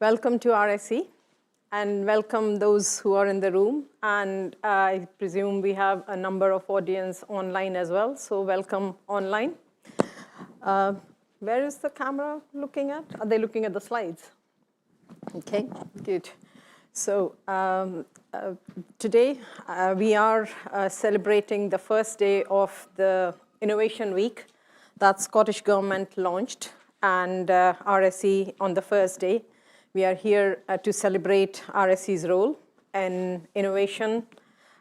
Welcome to RSE, and welcome those who are in the room. And I presume we have a number of audience online as well, so welcome online. Where is the camera looking at? Are they looking at the slides? Okay, good. So today we are celebrating the first day of the Innovation Week that Scottish Government launched, and RSE on the first day. We are here to celebrate RSE's role in innovation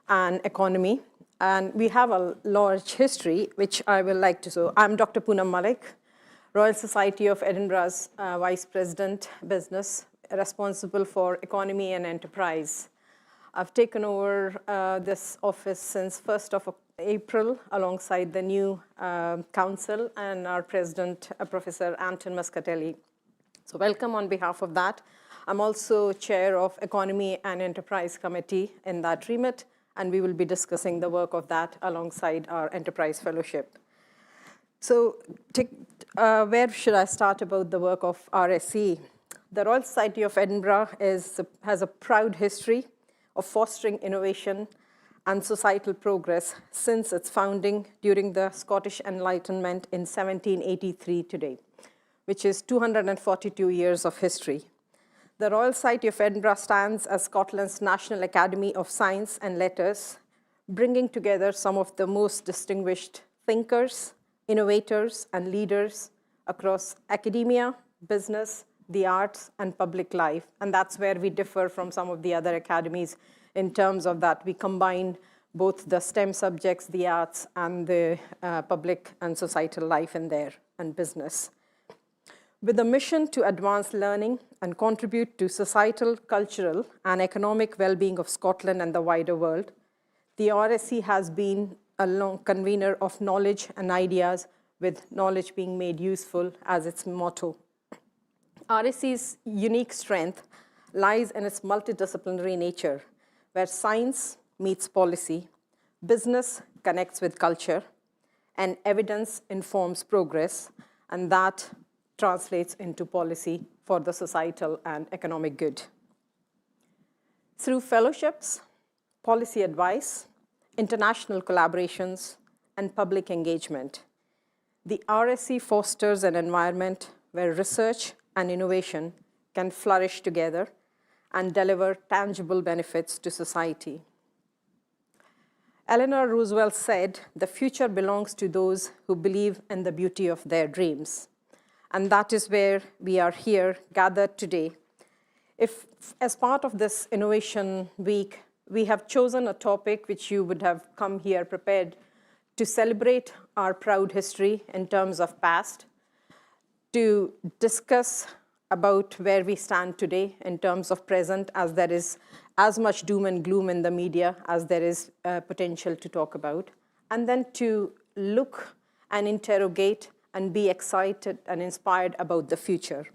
and economy. And we have a large history, which I will like to show. I'm Dr. Poonam Malik, Royal Society of Edinburgh's Vice President, Business, responsible for economy and enterprise. I've taken over this office since 1st of April, alongside the new council and our president, Professor Anton Muscatelli. So welcome on behalf of that. I'm also chair of Economy and Enterprise Committee in that remit, and we will be discussing the work of that alongside our Enterprise Fellowship. So where should I start about the work of RSE? The Royal Society of Edinburgh has a proud history of fostering innovation and societal progress since its founding during the Scottish Enlightenment in 1783 today, which is 242 years of history. The Royal Society of Edinburgh stands as Scotland's National Academy of Science and Letters, bringing together some of the most distinguished thinkers, innovators, and leaders across academia, business, the arts, and public life. And that's where we differ from some of the other academies in terms of that we combine both the STEM subjects, the arts, and the public and societal life in there, and business. With a mission to advance learning and contribute to societal, cultural, and economic well-being of Scotland and the wider world, the RSE has been a long convener of knowledge and ideas, with knowledge being made useful as its motto. RSE's unique strength lies in its multidisciplinary nature, where science meets policy, business connects with culture, and evidence informs progress, and that translates into policy for the societal and economic good. Through fellowships, policy advice, international collaborations, and public engagement, the RSE fosters an environment where research and innovation can flourish together and deliver tangible benefits to society. Eleanor Roosevelt said, "The future belongs to those who believe in the beauty of their dreams." And that is where we are here gathered today. If, as part of this Innovation Week, we have chosen a topic which you would have come here prepared to celebrate our proud history in terms of past, to discuss about where we stand today in terms of present, as there is as much doom and gloom in the media as there is potential to talk about, and then to look and interrogate and be excited and inspired about the future.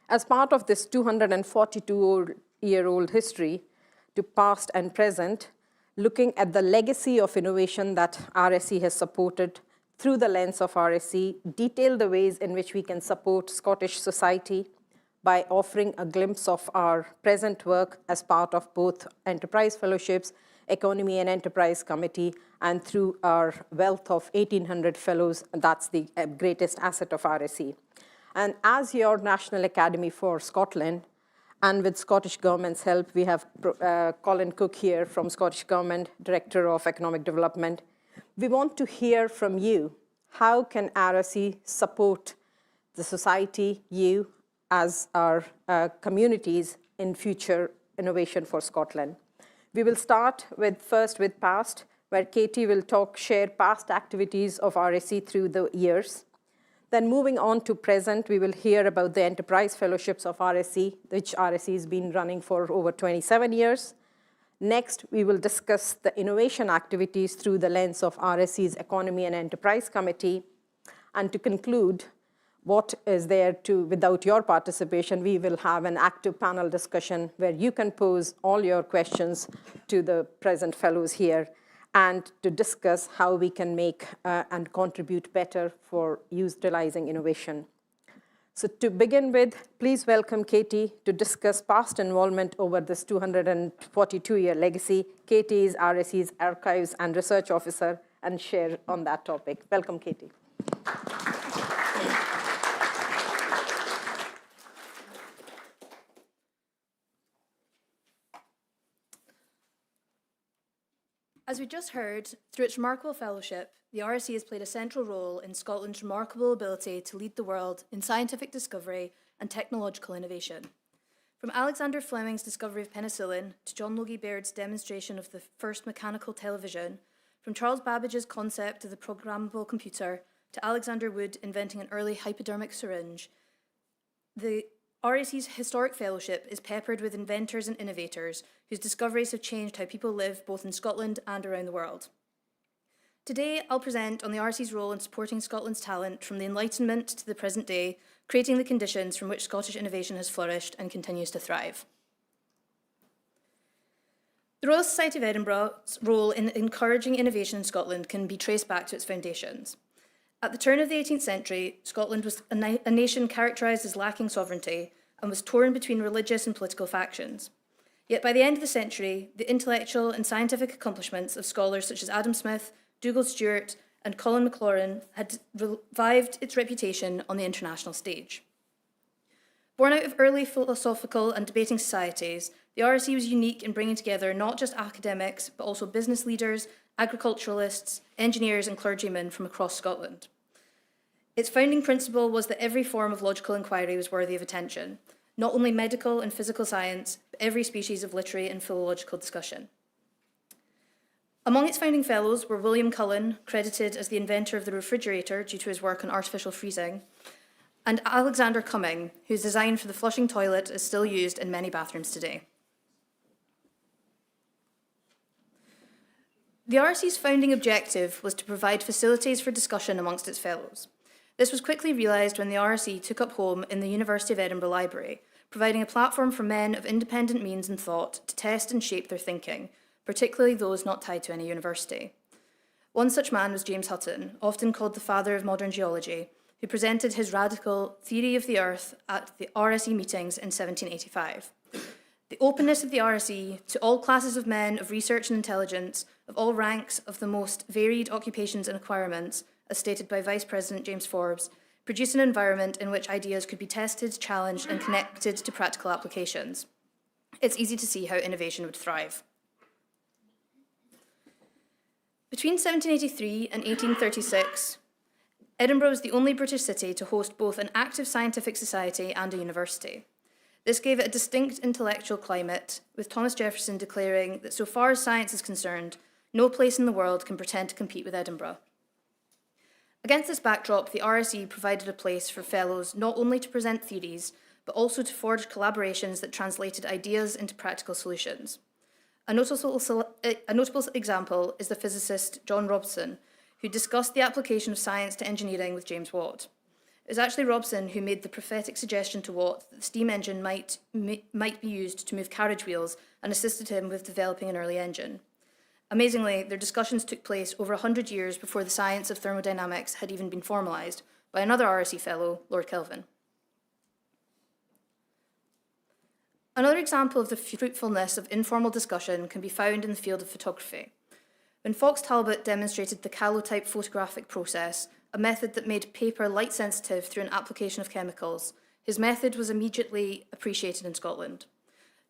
As part of this 242-year-old history to past and present, looking at the legacy of innovation that RSE has supported through the lens of RSE, detail the ways in which we can support Scottish society by offering a glimpse of our present work as part of both Enterprise Fellowships, Economy and Enterprise Committee, and through our wealth of 1,800 fellows. That's the greatest asset of RSE. And as your National Academy for Scotland, and with Scottish Government's help, we have Colin Cook here from Scottish Government, Director of Economic Development. We want to hear from you. How can RSE support the society, you, as our communities in future innovation for Scotland? We will start first with past, where Katie will share past activities of RSE through the years. Then moving on to present, we will hear about the Enterprise Fellowships of RSE, which RSE has been running for over 27 years. Next, we will discuss the innovation activities through the lens of RSE's Economy and Enterprise Committee. And to conclude, what is there without your participation, we will have an active panel discussion where you can pose all your questions to the present fellows here, and to discuss how we can make and contribute better for utilizing innovation. So to begin with, please welcome Katie to discuss past involvement over this 242-year legacy. Katie is RSE's Archives and Research Officer and share on that topic. Welcome, Katie. As we just heard, through its remarkable fellowship, the RSE has played a central role in Scotland's remarkable ability to lead the world in scientific discovery and technological innovation. From Alexander Fleming's discovery of penicillin to John Logie Baird's demonstration of the first mechanical television, from Charles Babbage's concept of the programmable computer to Alexander Wood inventing an early hypodermic syringe, the RSE's historic fellowship is peppered with inventors and innovators whose discoveries have changed how people live both in Scotland and around the world. Today, I'll present on the RSE's role in supporting Scotland's talent from the Enlightenment to the present day, creating the conditions from which Scottish innovation has flourished and continues to thrive. The Royal Society of Edinburgh's role in encouraging innovation in Scotland can be traced back to its foundations. At the turn of the 18th century, Scotland was a nation characterised as lacking sovereignty and was torn between religious and political factions. Yet by the end of the century, the intellectual and scientific accomplishments of scholars such as Adam Smith, Dougal Stewart, and Colin McLaurin had revived its reputation on the international stage. Born out of early philosophical and debating societies, the RSE was unique in bringing together not just academics, but also business leaders, agriculturalists, engineers, and clergymen from across Scotland. Its founding principle was that every form of logical inquiry was worthy of attention, not only medical and physical science, but every species of literary and philological discussion. Among its founding fellows were William Cullen, credited as the inventor of the refrigerator due to his work on artificial freezing, and Alexander Cumming, whose design for the flushing toilet is still used in many bathrooms today. The RSE's founding objective was to provide facilities for discussion amongst its fellows. This was quickly realised when the RSE took up home in the University of Edinburgh Library, providing a platform for men of independent means and thought to test and shape their thinking, particularly those not tied to any university. One such man was James Hutton, often called the father of modern geology, who presented his radical theory of the Earth at the RSE meetings in 1785. The openness of the RSE to all classes of men of research and intelligence, of all ranks, of the most varied occupations and acquirements, as stated by Vice President James Forbes, produced an environment in which ideas could be tested, challenged, and connected to practical applications. It's easy to see how innovation would thrive. Between 1783 and 1836, Edinburgh was the only British city to host both an active scientific society and a university. This gave it a distinct intellectual climate, with Thomas Jefferson declaring that so far as science is concerned, no place in the world can pretend to compete with Edinburgh. Against this backdrop, the RSE provided a place for fellows not only to present theories, but also to forge collaborations that translated ideas into practical solutions. A notable example is the physicist John Robson, who discussed the application of science to engineering with James Watt. It was actually Robson who made the prophetic suggestion to Watt that the steam engine might be used to move carriage wheels and assisted him with developing an early engine. Amazingly, their discussions took place over 100 years before the science of thermodynamics had even been formalised by another RSE fellow, Lord Kelvin. Another example of the fruitfulness of informal discussion can be found in the field of photography. When Fox Talbot demonstrated the calotype photographic process, a method that made paper light sensitive through an application of chemicals, his method was immediately appreciated in Scotland.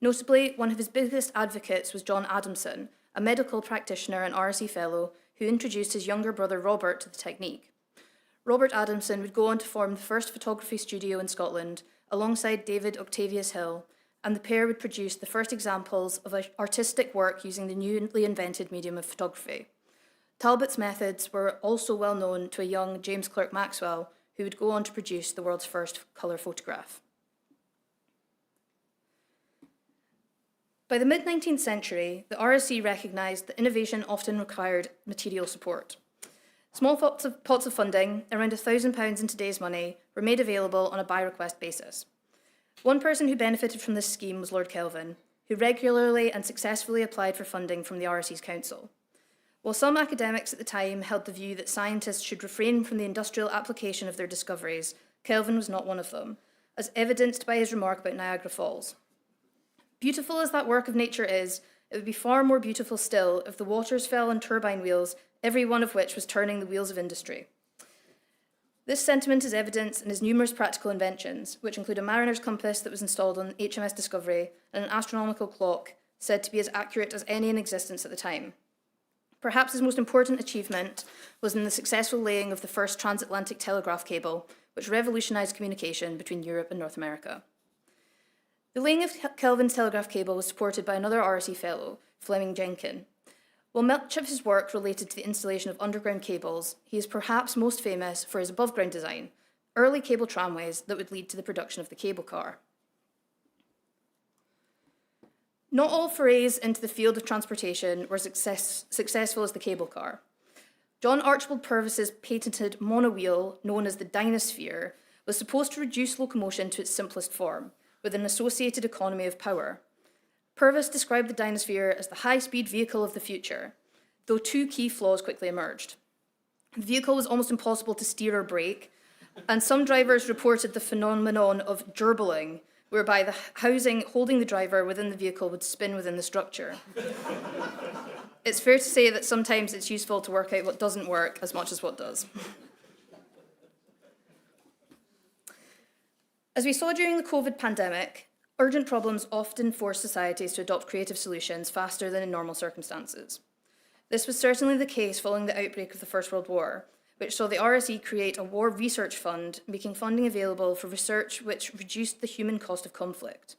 Notably, one of his biggest advocates was John Adamson, a medical practitioner and RSE fellow who introduced his younger brother Robert to the technique. Robert Adamson would go on to form the first photography studio in Scotland, alongside David Octavius Hill, and the pair would produce the first examples of artistic work using the newly invented medium of photography. Talbot's methods were also well known to a young James Clerk Maxwell, who would go on to produce the world's first colour photograph. By the mid-19th century, the RSE recognised that innovation often required material support. Small pots of funding, around £1,000 in today's money, were made available on a by-request basis. One person who benefited from this scheme was Lord Kelvin, who regularly and successfully applied for funding from the RSE's council. While some academics at the time held the view that scientists should refrain from the industrial application of their discoveries, Kelvin was not one of them, as evidenced by his remark about Niagara Falls. Beautiful as that work of nature is, it would be far more beautiful still if the waters fell on turbine wheels, every one of which was turning the wheels of industry. This sentiment is evidenced in his numerous practical inventions, which include a mariner's compass that was installed on HMS Discovery and an astronomical clock said to be as accurate as any in existence at the time. Perhaps his most important achievement was in the successful laying of the first transatlantic telegraph cable, which revolutionized communication between Europe and North America. The laying of Kelvin's telegraph cable was supported by another RSE fellow, Fleming Jenkin. While much of his work related to the installation of underground cables, he is perhaps most famous for his above-ground design, early cable tramways that would lead to the production of the cable car. Not all forays into the field of transportation were successful as the cable car. John Archibald Purvis's patented monowheel, known as the Dynasphere, was supposed to reduce locomotion to its simplest form, with an associated economy of power. Purvis described the Dynasphere as the high-speed vehicle of the future, though two key flaws quickly emerged. The vehicle was almost impossible to steer or brake, and some drivers reported the phenomenon of gerbling, whereby the housing holding the driver within the vehicle would spin within the structure. It's fair to say that sometimes it's useful to work out what doesn't work as much as what does. As we saw during the COVID pandemic, urgent problems often force societies to adopt creative solutions faster than in normal circumstances. This was certainly the case following the outbreak of the First World War, which saw the RSE create a war research fund, making funding available for research which reduced the human cost of conflict.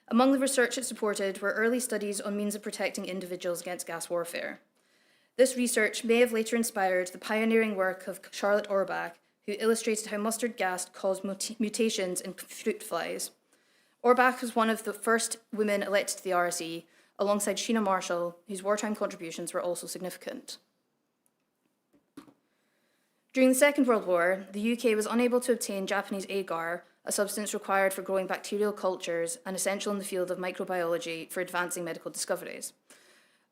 Among the research it supported were early studies on means of protecting individuals against gas warfare. This research may have later inspired the pioneering work of Charlotte Orbach, who illustrated how mustard gas caused mutations in fruit flies. Orbach was one of the first women elected to the RSE, alongside Sheena Marshall, whose wartime contributions were also significant. During the Second World War, the UK was unable to obtain Japanese agar, a substance required for growing bacterial cultures and essential in the field of microbiology for advancing medical discoveries.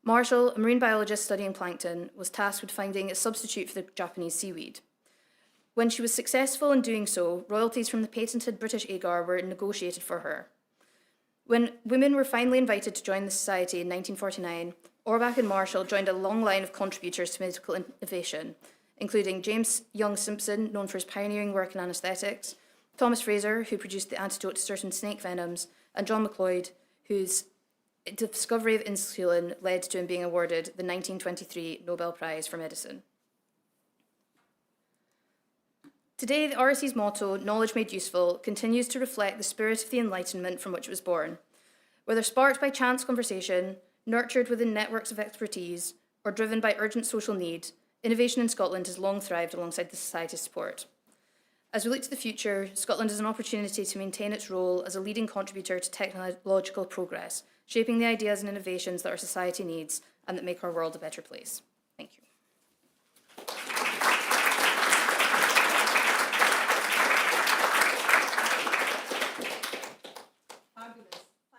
Marshall, a marine biologist studying plankton, was tasked with finding a substitute for the Japanese seaweed. When she was successful in doing so, royalties from the patented British agar were negotiated for her. When women were finally invited to join the society in 1949, Orbach and Marshall joined a long line of contributors to medical innovation, including James Young Simpson, known for his pioneering work in anaesthetics, Thomas Fraser, who produced the antidote to certain snake venoms, and John Macleod, whose discovery of insulin led to him being awarded the 1923 Nobel Prize for Medicine. Today, the RSE's motto, knowledge made useful, continues to reflect the spirit of the Enlightenment from which it was born. Whether sparked by chance conversation, nurtured within networks of expertise, or driven by urgent social need, innovation in Scotland has long thrived alongside the Society's support. As we look to the future, Scotland has an opportunity to maintain its role as a leading contributor to technological progress, shaping the ideas and innovations that our society needs and that make our world a better place. Thank you.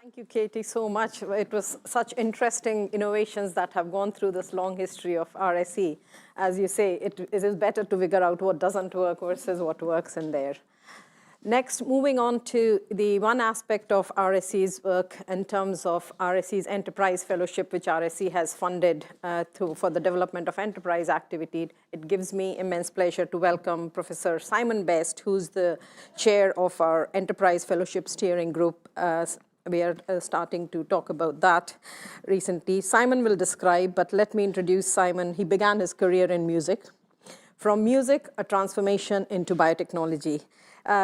Thank you, Katie, so much. It was such interesting innovations that have gone through this long history of RSE. As you say, it is better to figure out what doesn't work versus what works in there. Next, moving on to the one aspect of RSE's work in terms of RSE's Enterprise Fellowship, which RSE has funded for the development of enterprise activity. It gives me immense pleasure to welcome Professor Simon Best, who's the chair of our Enterprise Fellowship Steering Group. We are starting to talk about that recently. Simon will describe, but let me introduce Simon. He began his career in music. From music, a transformation into biotechnology.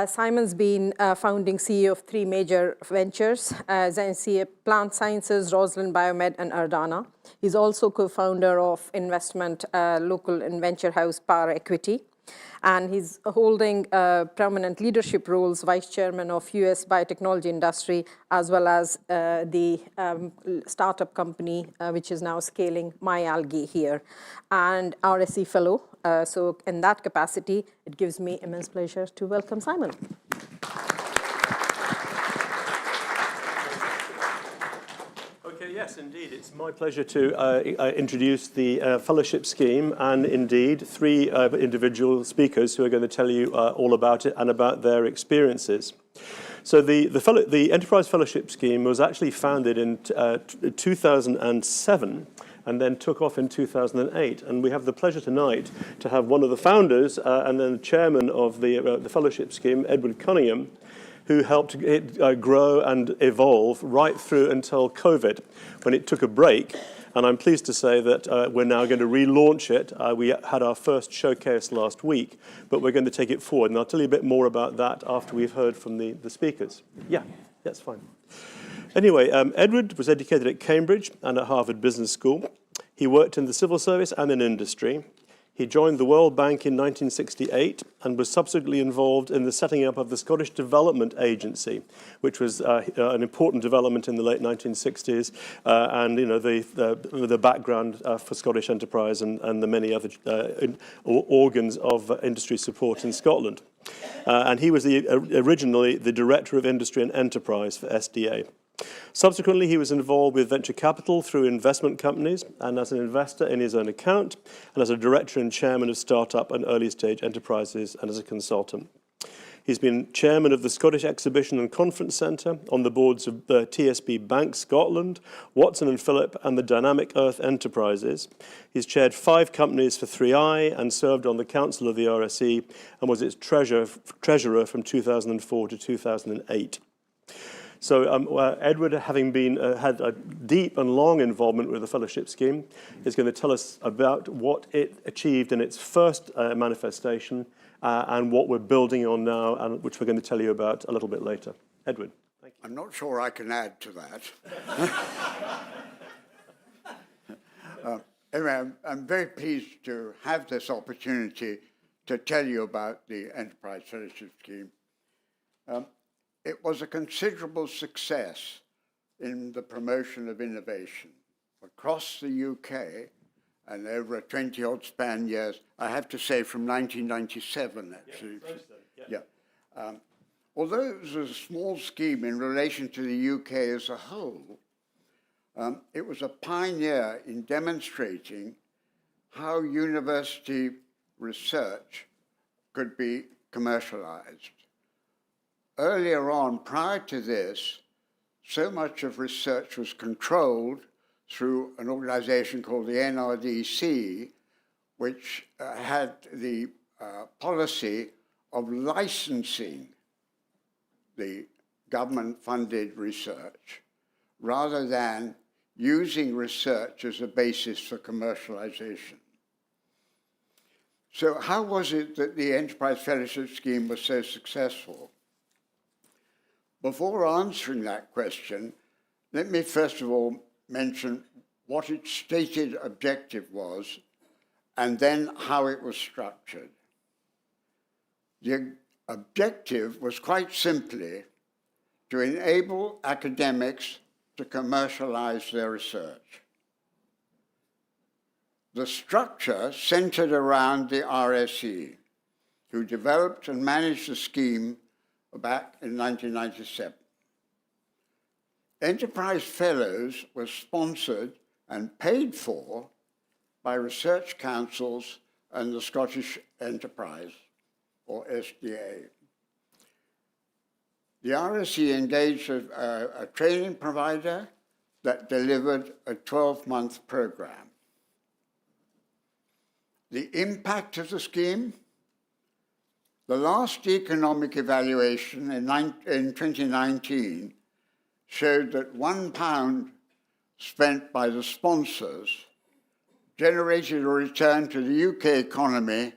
Simon's been founding CEO of 3 major ventures, Zensia Plant Sciences, Roslyn Biomed, and Ardana. He's also co-founder of investment local and venture house Power Equity. And he's holding prominent leadership roles, vice chairman of US biotechnology industry, as well as the startup company, which is now scaling MyAlgae here, and RSE fellow. So in that capacity, it gives me immense pleasure to welcome Simon. Okay, yeah, Yes, indeed. It's my pleasure to introduce the fellowship scheme and indeed three individual speakers who are going to tell you all about it and about their experiences. So the Enterprise Fellowship Scheme was actually founded in 2007 and then took off in 2008. And we have the pleasure tonight to have one of the founders and then the chairman of the fellowship scheme, Edward Cunningham, who helped it grow and evolve right through until COVID, when it took a break. And I'm pleased to say that we're now going to relaunch it. We had our first showcase last week, but we're going to take it forward. And I'll tell you a bit more about that after we've heard from the speakers. Yeah, that's fine. Anyway, Edward was educated at Cambridge and at Harvard Business School. He worked in the civil service and in industry. He joined the World Bank in 1968 and was subsequently involved in the setting up of the Scottish Development Agency, which was an important development in the late 1960s, and the background for Scottish enterprise and the many other organs of industry support in Scotland. And he was originally the Director of Industry and Enterprise for SDA. Subsequently, he was involved with venture capital through investment companies and as an investor in his own account and as a director and chairman of startup and early stage enterprises and as a consultant. He's been chairman of the Scottish Exhibition and Conference Centre, on the boards of the TSB Bank Scotland, Watson and Philip and the Dynamic Earth Enterprises. He's chaired 5 companies for thrive and served on the council of the RSE and was its treasurer from 2004 to 2008. So Edward, having had a deep and long involvement with the fellowship scheme, is going to tell us about what it achieved in its first manifestation and what we're building on now, and which we're going to tell you about a little bit later. Edward, thank you. I'm not sure I can add to that. Anyway, I'm very pleased to have this opportunity to tell you about the Enterprise Fellowship Scheme. It was a considerable success in the promotion of innovation across the UK and over a 20-odd span years. I have to say from 1997, actually. Yeah. Although it was a small scheme in relation to the UK as a whole, it was a pioneer in demonstrating how university research could be commercialized. Earlier on, prior to this, so much of research was controlled through an organization called the NRDC, which had the policy of licensing the government-funded research rather than using research as a basis for commercialization. So how was it that the Enterprise Fellowship Scheme was so successful? Before answering that question, let me first of all mention what its stated objective was and then how it was structured. The objective was quite simply to enable academics to commercialize their research. The structure centered around the RSE, who developed and managed the scheme back in 1997. Enterprise Fellows were sponsored and paid for by research councils and the Scottish Enterprise, or SDA. The RSE engaged a training provider that delivered a 12-month program. The impact of the scheme: the last economic evaluation in 2019 showed that £1 spent by the sponsors generated a return to the UK economy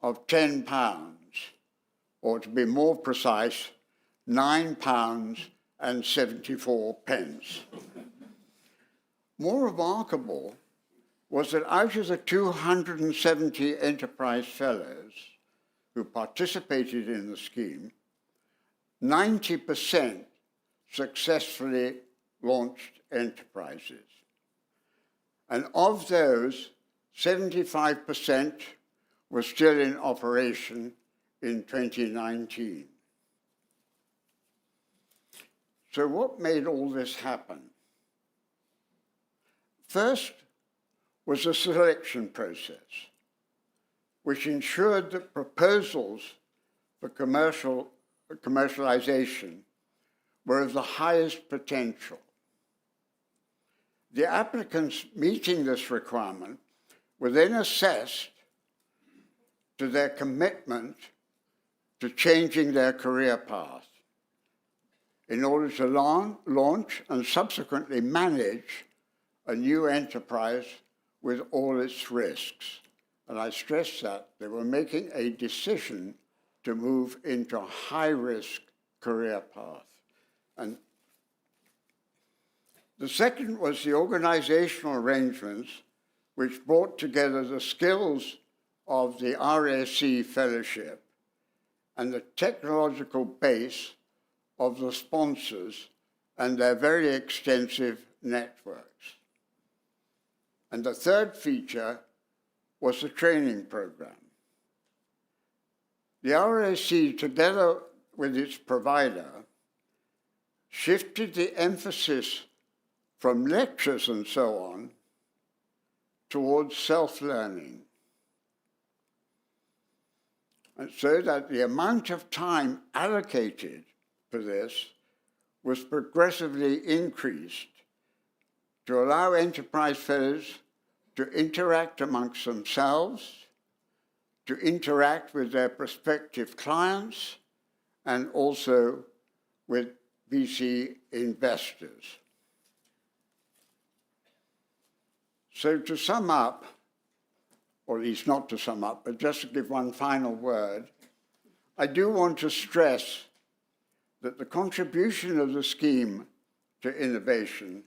of £10, or to be more precise, £9.74. More remarkable was that out of the 270 Enterprise Fellows who participated in the scheme, 90% successfully launched enterprises. And of those, 75% were still in operation in 2019. So what made all this happen? First was the selection process, which ensured that proposals for commercialization were of the highest potential. The applicants meeting this requirement were then assessed to their commitment to changing their career path in order to launch and subsequently manage a new enterprise with all its risks. And I stress that they were making a decision to move into a high-risk career path. And the second was the organizational arrangements which brought together the skills of the RSE fellowship and the technological base of the sponsors and their very extensive networks. And the third feature was the training program. The RSE, together with its provider, shifted the emphasis from lectures and so on towards self-learning. And so that the amount of time allocated for this was progressively increased to allow enterprise fellows to interact amongst themselves, to interact with their prospective clients, and also with VC investors. So to sum up, or at least not to sum up, but just to give one final word, I do want to stress that the contribution of the scheme to innovation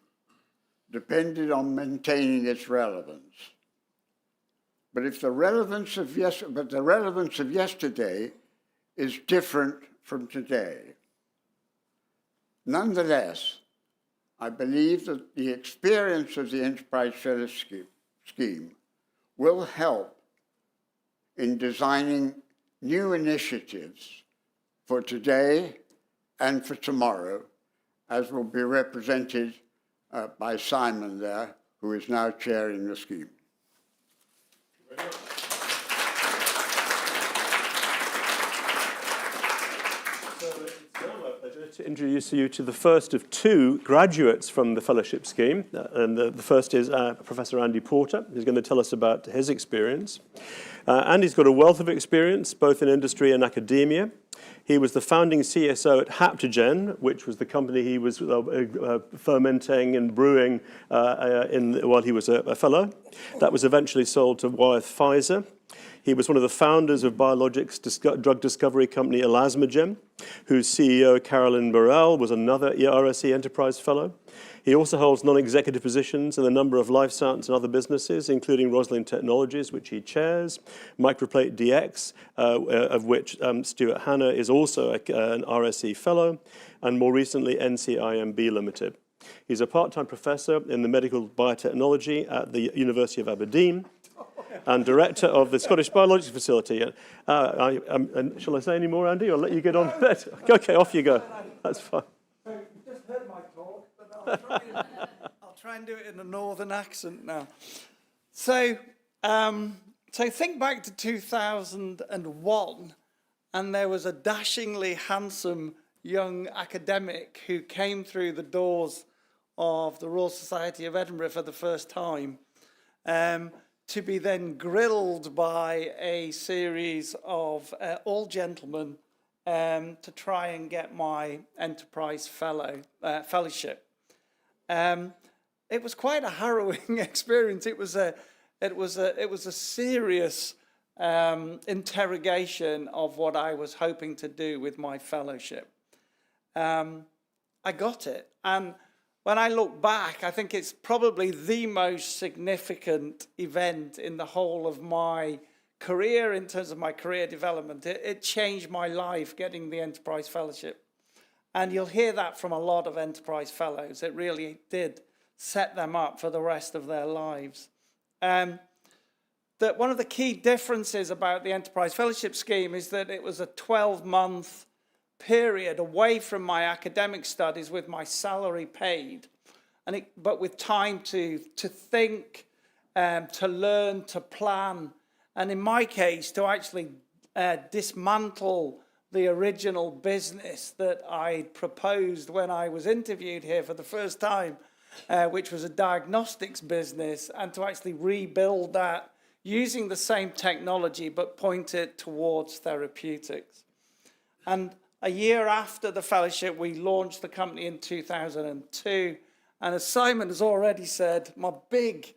depended on maintaining its relevance. But the relevance of yesterday is different from today. Nonetheless, I believe that the experience of the Enterprise Fellowship Scheme will help in designing new initiatives for today and for tomorrow, as will be represented by Simon there, who is now chairing the scheme. To introduce you to the first of two graduates from the fellowship scheme. And the first is Professor Andy Porter, who's going to tell us about his experience. Andy's got a wealth of experience, both in industry and academia. He was the founding CSO at Haptogen, which was the company he was fermenting and brewing while he was a fellow. That was eventually sold to Wyeth Pfizer. He was one of the founders of biologics drug discovery company Elasmogen, whose CEO, Carolyn Burrell, was another RSE Enterprise Fellow. He also holds non-executive positions in a number of life science and other businesses, including Rosalind Technologies, which he chairs, Microplate DX, of which Stuart Hanna is also an RSE Fellow, and more recently, NCIMB Limited. He's a part-time professor in the medical biotechnology at the University of Aberdeen, and director of the Scottish Biologics Facility. Shall I say any more, Andy? I'll let you get on with it. Okay, off you go. That's fine. So you just heard my talk, but I'll try and do it in a northern accent now. So think back to 2001, and there was a dashingly handsome young academic who came through the doors of the Royal Society of Edinburgh for the first time, to be then grilled by a series of all gentlemen to try and get my Enterprise Fellowship. It was quite a harrowing experience. It was a serious interrogation of what I was hoping to do with my fellowship. I got it, and when I look back, I think it's probably the most significant event in the whole of my career in terms of my career development. It changed my life getting the Enterprise Fellowship. And you'll hear that from a lot of Enterprise Fellows. It really did set them up for the rest of their lives. That one of the key differences about the Enterprise Fellowship Scheme is that it was a 12-month period away from my academic studies with my salary paid. but with time to think, to learn, to plan, and in my case, to actually dismantle the original business that I proposed when I was interviewed here for the first time, which was a diagnostics business, and to actually rebuild that using the same technology but point it towards therapeutics. And a year after the fellowship, we launched the company in 2002. And as Simon has already said, my big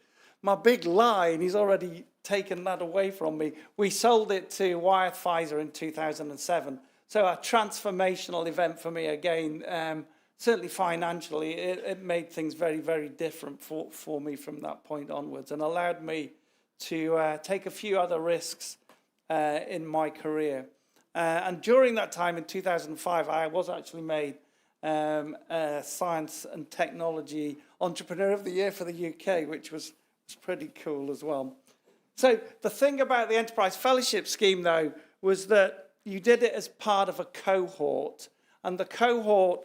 lie, and he's already taken that away from me, we sold it to Wyeth Pfizer in 2007. So a transformational event for me again. Certainly financially, it made things very, very different for me from that point onwards, and allowed me to take a few other risks in my career. And during that time in 2005, I was actually made Science and Technology Entrepreneur of the Year for the UK, which was pretty cool as well. So the thing about the Enterprise Fellowship Scheme, though, was that you did it as part of a cohort, and the cohort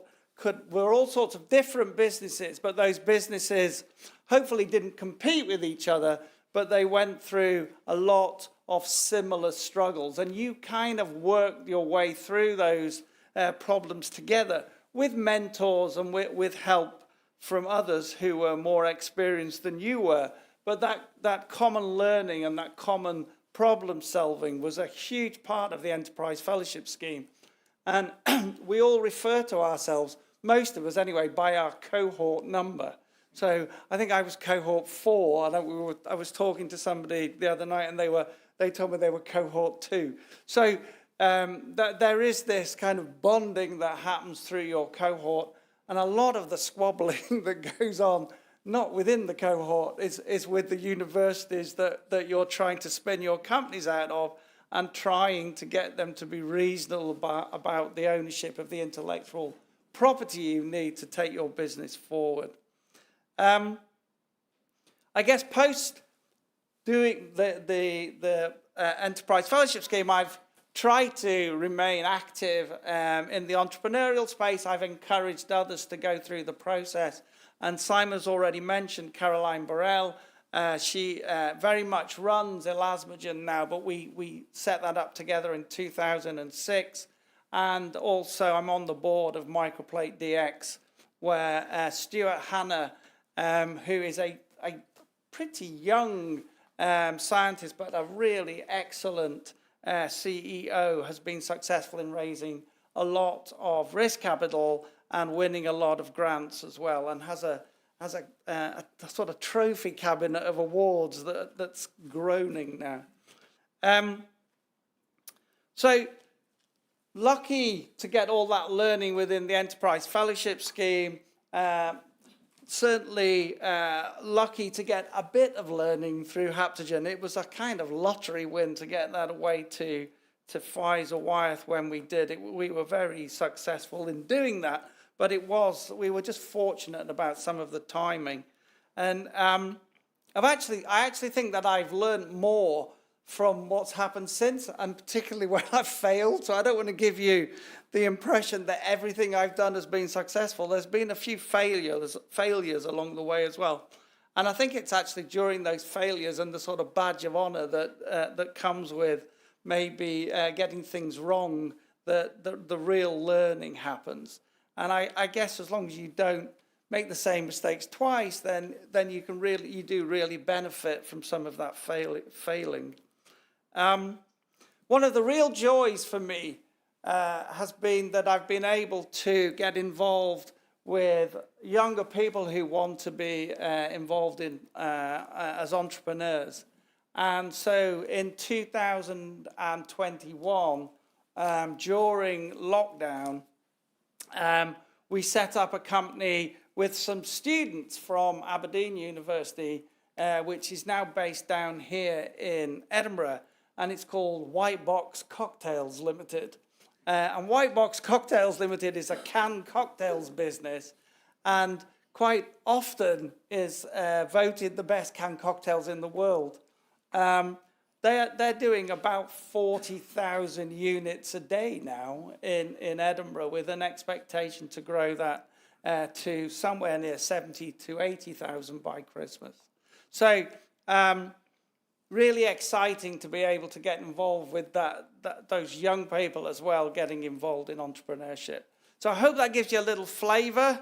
were all sorts of different businesses, but those businesses hopefully didn't compete with each other, but they went through a lot of similar struggles, and you kind of worked your way through those problems together with mentors and with help from others who were more experienced than you were. But that common learning and that common problem solving was a huge part of the Enterprise Fellowship Scheme. And we all refer to ourselves, most of us anyway, by our cohort number. So I think I was cohort 4, and I was talking to somebody the other night, and they told me they were cohort 2. So there is this kind of bonding that happens through your cohort, and a lot of the squabbling that goes on, not within the cohort, is with the universities that you're trying to spin your companies out of, and trying to get them to be reasonable about the ownership of the intellectual property you need to take your business forward. I guess post doing the Enterprise Fellowship Scheme, I've tried to remain active in the entrepreneurial space. I've encouraged others to go through the process. And Simon's already mentioned Caroline Burrell. She very much runs Elasmogen now, but we set that up together in 2006. And also I'm on the board of Microplate DX, where Stuart Hanna, who is a pretty young scientist, but a really excellent CEO, has been successful in raising a lot of risk capital and winning a lot of grants as well, and has a sort of trophy cabinet of awards that's groaning now. So lucky to get all that learning within the Enterprise Fellowship Scheme. Certainly lucky to get a bit of learning through Haptogen. It was a kind of lottery win to get that away to Pfizer Wyeth when we did it. We were very successful in doing that, but we were just fortunate about some of the timing. And I actually think that I've learned more from what's happened since, and particularly when I've failed. So I don't want to give you the impression that everything I've done has been successful. There's been a few failures along the way as well. And I think it's actually during those failures and the sort of badge of honor that comes with maybe getting things wrong that the real learning happens. And I guess as long as you don't make the same mistakes twice, then you do really benefit from some of that failing. One of the real joys for me has been that I've been able to get involved with younger people who want to be involved in as entrepreneurs. And so in 2021, during lockdown, we set up a company with some students from Aberdeen University, which is now based down here in Edinburgh, and it's called White Box Cocktails Limited. And White Box Cocktails Limited is a canned cocktails business, and quite often is voted the best canned cocktails in the world. They're doing about 40,000 units a day now in Edinburgh, with an expectation to grow that to somewhere near 70 to 80,000 by Christmas. So really exciting to be able to get involved with those young people as well, getting involved in entrepreneurship. So I hope that gives you a little flavour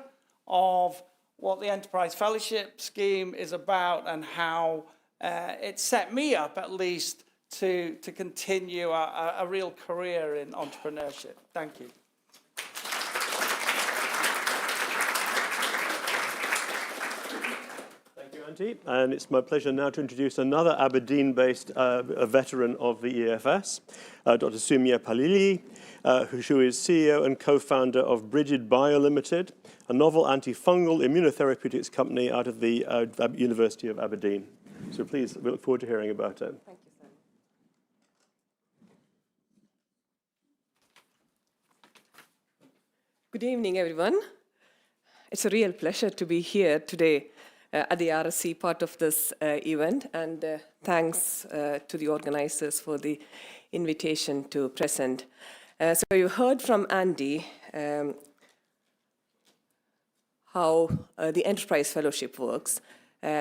of what the Enterprise Fellowship Scheme is about and how it set me up, at least, to continue a real career in entrepreneurship. Thank you. Thank you, Andy. And it's my pleasure now to introduce another Aberdeen-based veteran of the EFS, Dr. Soumya Palliyil, who is CEO and co-founder of Brigid Bio Limited, a novel antifungal immunotherapeutics company out of the University of Aberdeen. So please, we look forward to hearing about it. Thank you, Sam. Good evening, everyone. It's a real pleasure to be here today at the RSE part of this event, and thanks to the organizers for the invitation to present. So you heard from Andy how the Enterprise Fellowship works.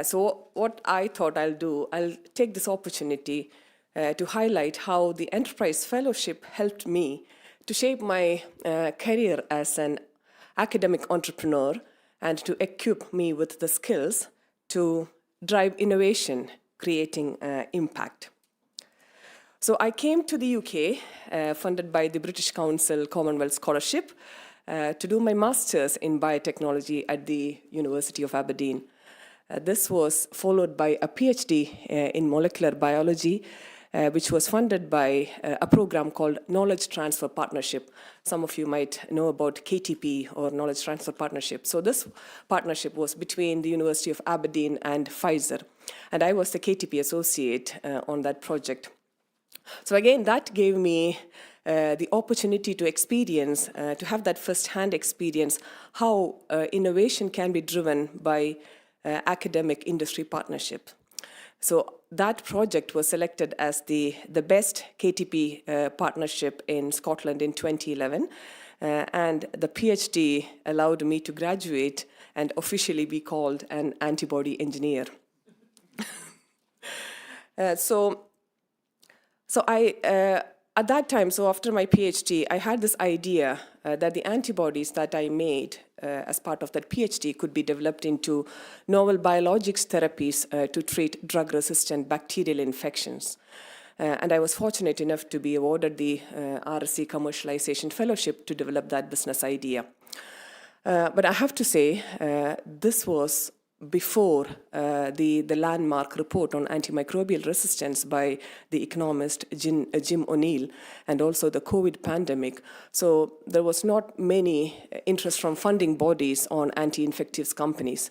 So what I thought I'll take this opportunity to highlight how the Enterprise Fellowship helped me to shape my career as an academic entrepreneur and to equip me with the skills to drive innovation, creating impact. So I came to the UK, funded by the British Council Commonwealth Scholarship, to do my master's in biotechnology at the University of Aberdeen. This was followed by a PhD in molecular biology, which was funded by a program called Knowledge Transfer Partnership. Some of you might know about KTP, or Knowledge Transfer Partnership. So this partnership was between the University of Aberdeen and Pfizer, and I was the KTP associate on that project. So again, that gave me the opportunity to experience, to have that first-hand experience, how innovation can be driven by academic industry partnership. So that project was selected as the best KTP partnership in Scotland in 2011, and the PhD allowed me to graduate and officially be called an antibody engineer. So I, at that time, so after my PhD, I had this idea that the antibodies that I made as part of that PhD could be developed into novel biologics therapies to treat drug-resistant bacterial infections. And I was fortunate enough to be awarded the RSE Commercialization Fellowship to develop that business idea. But I have to say, this was before the landmark report on antimicrobial resistance by the economist Jim O'Neill, and also the COVID pandemic. So there was not many interest from funding bodies on anti-infectives companies.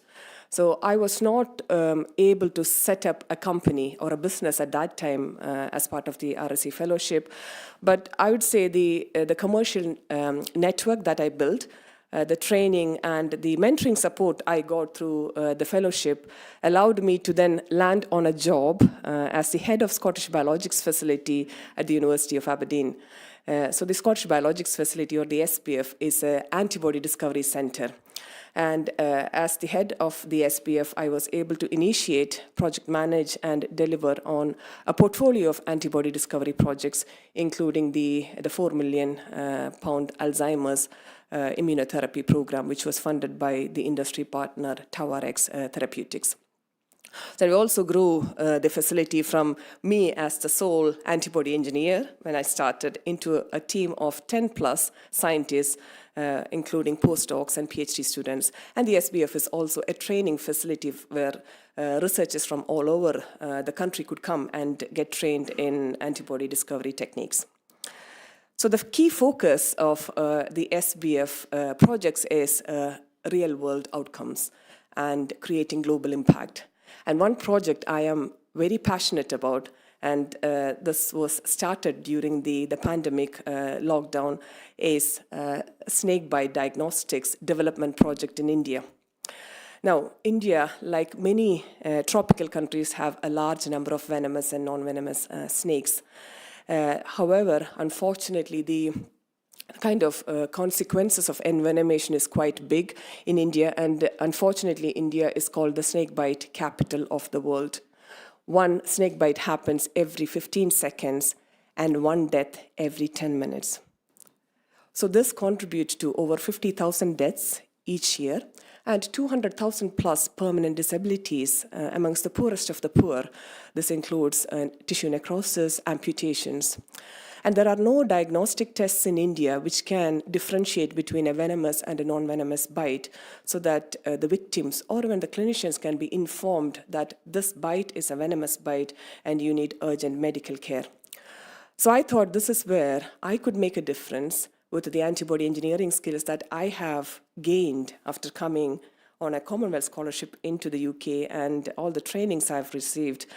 So I was not able to set up a company or a business at that time as part of the RSE Fellowship. But I would say the commercial network that I built, the training and the mentoring support I got through the fellowship allowed me to then land on a job as the head of Scottish Biologics Facility at the University of Aberdeen. So the Scottish Biologics Facility, or the SBF, is an antibody discovery centre. And as the head of the SBF, I was able to initiate, project manage, and deliver on a portfolio of antibody discovery projects, including the £4 million Alzheimer's immunotherapy program, which was funded by the industry partner Towarex Therapeutics. So we also grew the facility from me as the sole antibody engineer when I started into a team of 10 plus scientists, including postdocs and PhD students. And the SBF is also a training facility where researchers from all over the country could come and get trained in antibody discovery techniques. So the key focus of the SBF projects is real-world outcomes and creating global impact. And one project I am very passionate about, and this was started during the pandemic lockdown, is snakebite diagnostics development project in India. Now, India, like many tropical countries, have a large number of venomous and non-venomous snakes. However, unfortunately, the kind of consequences of envenomation is quite big in India, and unfortunately India is called the snakebite capital of the world. One snakebite happens every 15 seconds and one death every 10 minutes. So this contributes to over 50,000 deaths each year and 200,000 plus permanent disabilities amongst the poorest of the poor. This includes tissue necrosis, amputations. And there are no diagnostic tests in India which can differentiate between a venomous and a non-venomous bite, so that the victims or even the clinicians can be informed that this bite is a venomous bite and you need urgent medical care. So I thought this is where I could make a difference with the antibody engineering skills that I have gained after coming on a Commonwealth scholarship into the UK and all the trainings I've received.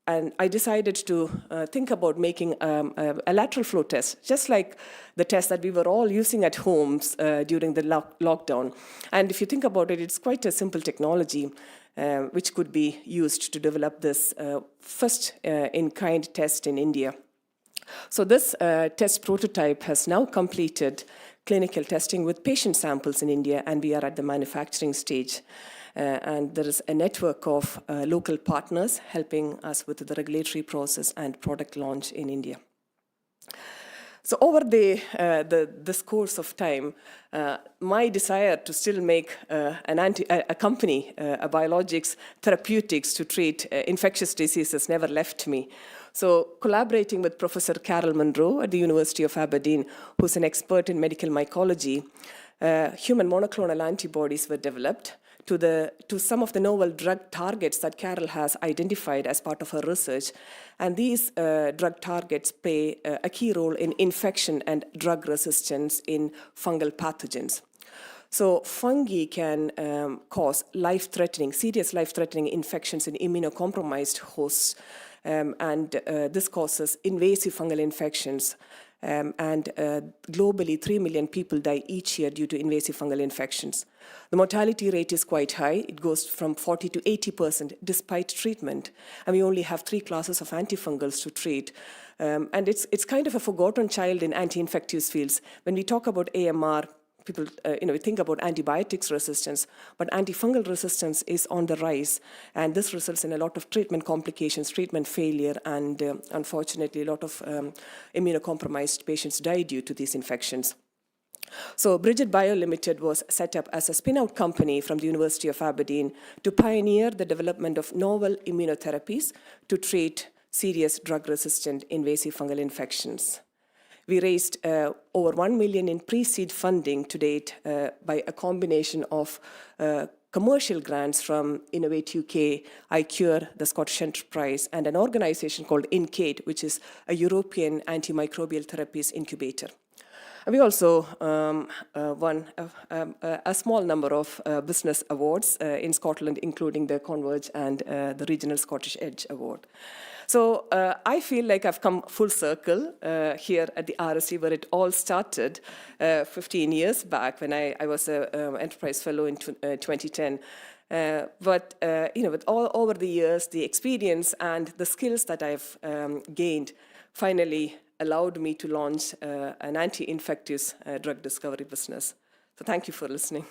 And I decided to think about making a lateral flow test, just like the test that we were all using at homes during the lockdown. And if you think about it, it's quite a simple technology which could be used to develop this first-in-kind test in India. So this test prototype has now completed clinical testing with patient samples in India, and we are at the manufacturing stage. And there is a network of local partners helping us with the regulatory process and product launch in India. So over this course of time, my desire to still make a company, a biologics therapeutics to treat infectious diseases never left me. So collaborating with Professor Carol Munro at the University of Aberdeen, who's an expert in medical mycology, human monoclonal antibodies were developed to some of the novel drug targets that Carol has identified as part of her research. And these drug targets play a key role in infection and drug resistance in fungal pathogens. So fungi can cause serious life-threatening infections in immunocompromised hosts, and this causes invasive fungal infections. And globally, 3 million people die each year due to invasive fungal infections. The mortality rate is quite high. It goes from 40 to 80% despite treatment. And we only have 3 classes of antifungals to treat. And it's kind of a forgotten child in anti-infectives fields. When we talk about AMR, people we think about antibiotics resistance, but antifungal resistance is on the rise. And this results in a lot of treatment complications, treatment failure, and unfortunately, a lot of immunocompromised patients die due to these infections. So Bridget Bio Limited was set up as a spin-out company from the University of Aberdeen to pioneer the development of novel immunotherapies to treat serious drug-resistant invasive fungal infections. We raised over 1 million in pre-seed funding to date by a combination of commercial grants from Innovate UK, iCure, the Scottish Enterprise, and an organization called INCADE, which is a European antimicrobial therapies incubator. And we also won a small number of business awards in Scotland, including the Converge and the Regional Scottish Edge Award. So I feel like I've come full circle here at the RSE, where it all started 15 years back when I was an enterprise fellow in 2010. But with all over the years, the experience and the skills that I've gained finally allowed me to launch an anti-infectives drug discovery business. So thank you for listening.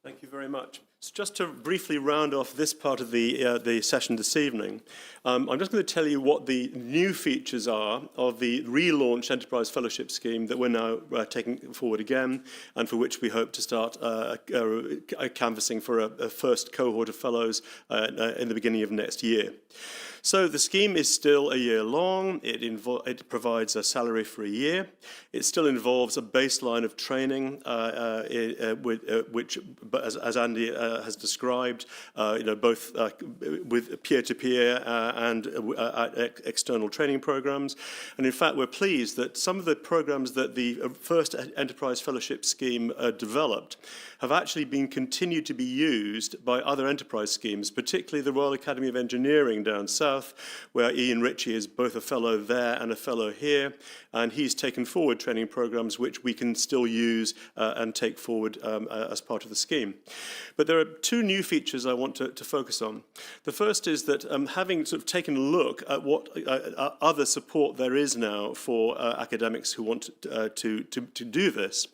Thank you very much. So just to briefly round off this part of the session this evening, I'm just going to tell you what the new features are of the relaunched Enterprise Fellowship Scheme that we're now taking forward again, and for which we hope to start canvassing for a first cohort of fellows in the beginning of next year. So the scheme is still a year long. It provides a salary for a year. It still involves a baseline of training, which, as Andy has described, both with peer-to-peer and external training programs. And in fact, we're pleased that some of the programs that the first Enterprise Fellowship Scheme developed have actually been continued to be used by other enterprise schemes, particularly the Royal Academy of Engineering down south, South, where Ian Ritchie is both a fellow there and a fellow here, and he's taken forward training programs which we can still use and take forward as part of the scheme. But there are two new features I want to focus on. The first is that having sort of taken a look at what other support there is now for academics who want to do this,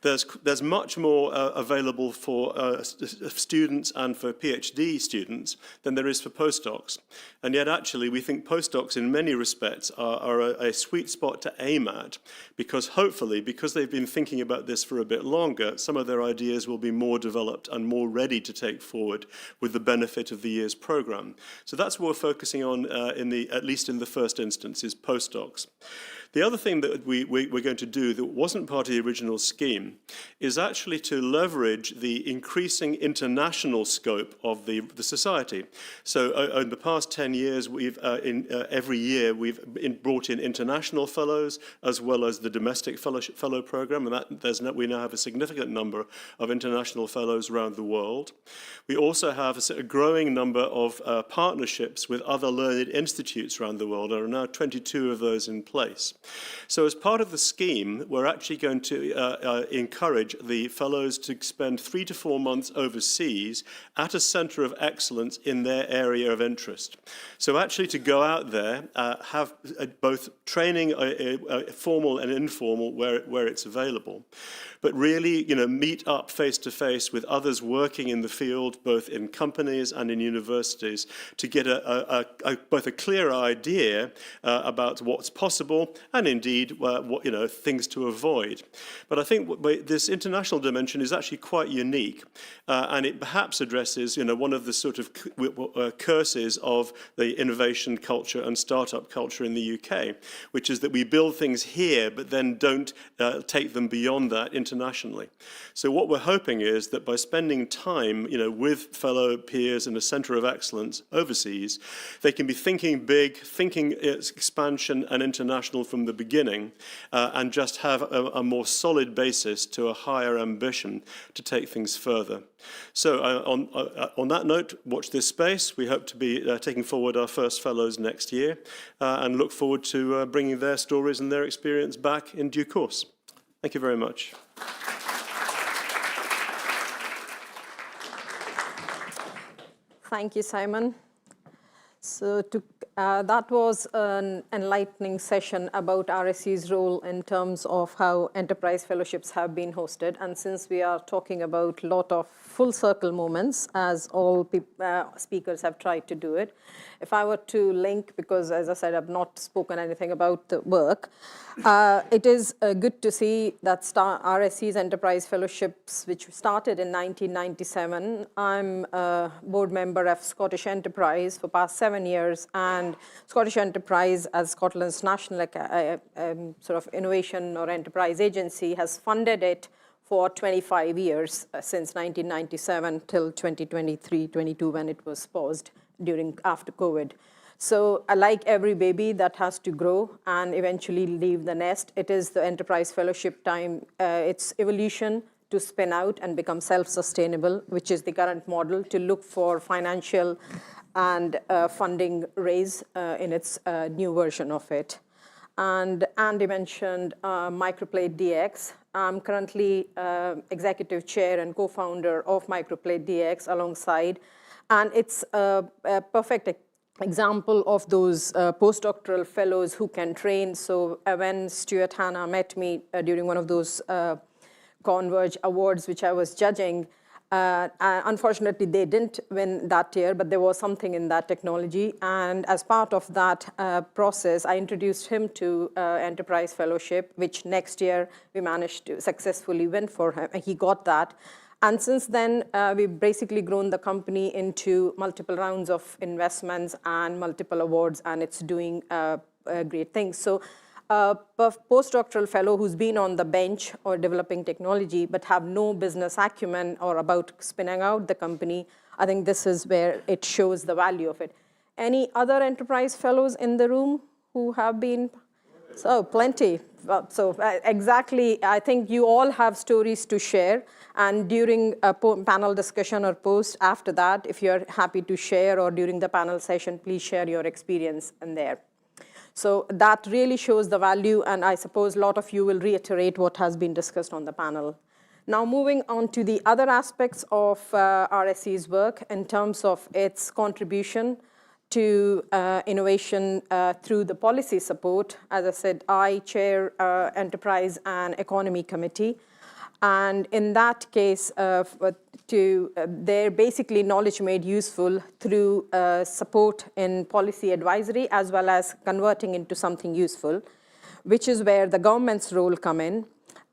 there's much more available for students and for PhD students than there is for postdocs. And yet actually we think postdocs in many respects are a sweet spot to aim at, because hopefully, because they've been thinking about this for a bit longer, some of their ideas will be more developed and more ready to take forward with the benefit of the year's program. So that's what we're focusing on at least in the first instance, is postdocs. The other thing that we're going to do that wasn't part of the original scheme is actually to leverage the increasing international scope of the society. So in the past 10 years, every year we've brought in international fellows as well as the domestic fellow program, and we now have a significant number of international fellows around the world. We also have a growing number of partnerships with other learned institutes around the world. There are now 22 of those in place. So as part of the scheme, we're actually going to encourage the fellows to spend 3 to 4 months overseas at a centre of excellence in their area of interest. So actually to go out there, have both training, formal and informal, where it's available, but really, meet up face to face with others working in the field, both in companies and in universities, to get both a clear idea about what's possible and indeed things to avoid. But I think this international dimension is actually quite unique, and it perhaps addresses one of the sort of curses of the innovation culture and startup culture in the UK, which is that we build things here but then don't take them beyond that internationally. So what we're hoping is that by spending time with fellow peers in a centre of excellence overseas, they can be thinking big, thinking expansion and international from the beginning, and just have a more solid basis to a higher ambition to take things further. So on that note, watch this space. We hope to be taking forward our first fellows next year, and look forward to bringing their stories and their experience back in due course. Thank you very much. Thank you, Simon. So that was an enlightening session about RSE's role in terms of how enterprise fellowships have been hosted. And since we are talking about a lot of full circle moments, as all speakers have tried to do it, if I were to link, because as I said, I've not spoken anything about the work, it is good to see that RSE's enterprise fellowships, which started in 1997, I'm a board member of Scottish Enterprise for past 7 years, and Scottish Enterprise, as Scotland's national sort of innovation or enterprise agency, has funded it for 25 years, since 1997 till 2023-22, when it was paused after COVID. So like every baby that has to grow and eventually leave the nest, it is the enterprise fellowship time, its evolution to spin out and become self-sustainable, which is the current model, to look for financial and funding raise in its new version of it. And Andy mentioned Microplate DX. I'm currently executive chair and co-founder of Microplate DX alongside, and it's a perfect example of those postdoctoral fellows who can train. So when Stuart Hanna met me during one of those Converge Awards, which I was judging, unfortunately, they didn't win that year, but there was something in that technology. And as part of that process, I introduced him to Enterprise Fellowship, which next year we managed to successfully win for him. He got that. And since then, we've basically grown the company into multiple rounds of investments and multiple awards, and it's doing great things. So a postdoctoral fellow who's been on the bench or developing technology but have no business acumen or about spinning out the company, I think this is where it shows the value of it. Any other enterprise fellows in the room who have been? So plenty. Well, so exactly, I think you all have stories to share. And during a panel discussion or post after that, if you're happy to share, or during the panel session, please share your experience in there. So that really shows the value, and I suppose a lot of you will reiterate what has been discussed on the panel. Now moving on to the other aspects of RSE's work in terms of its contribution to innovation through the policy support. As I said, I chair Enterprise and Economy Committee. And in that case, they're basically knowledge made useful through support in policy advisory, as well as converting into something useful, which is where the government's role come in.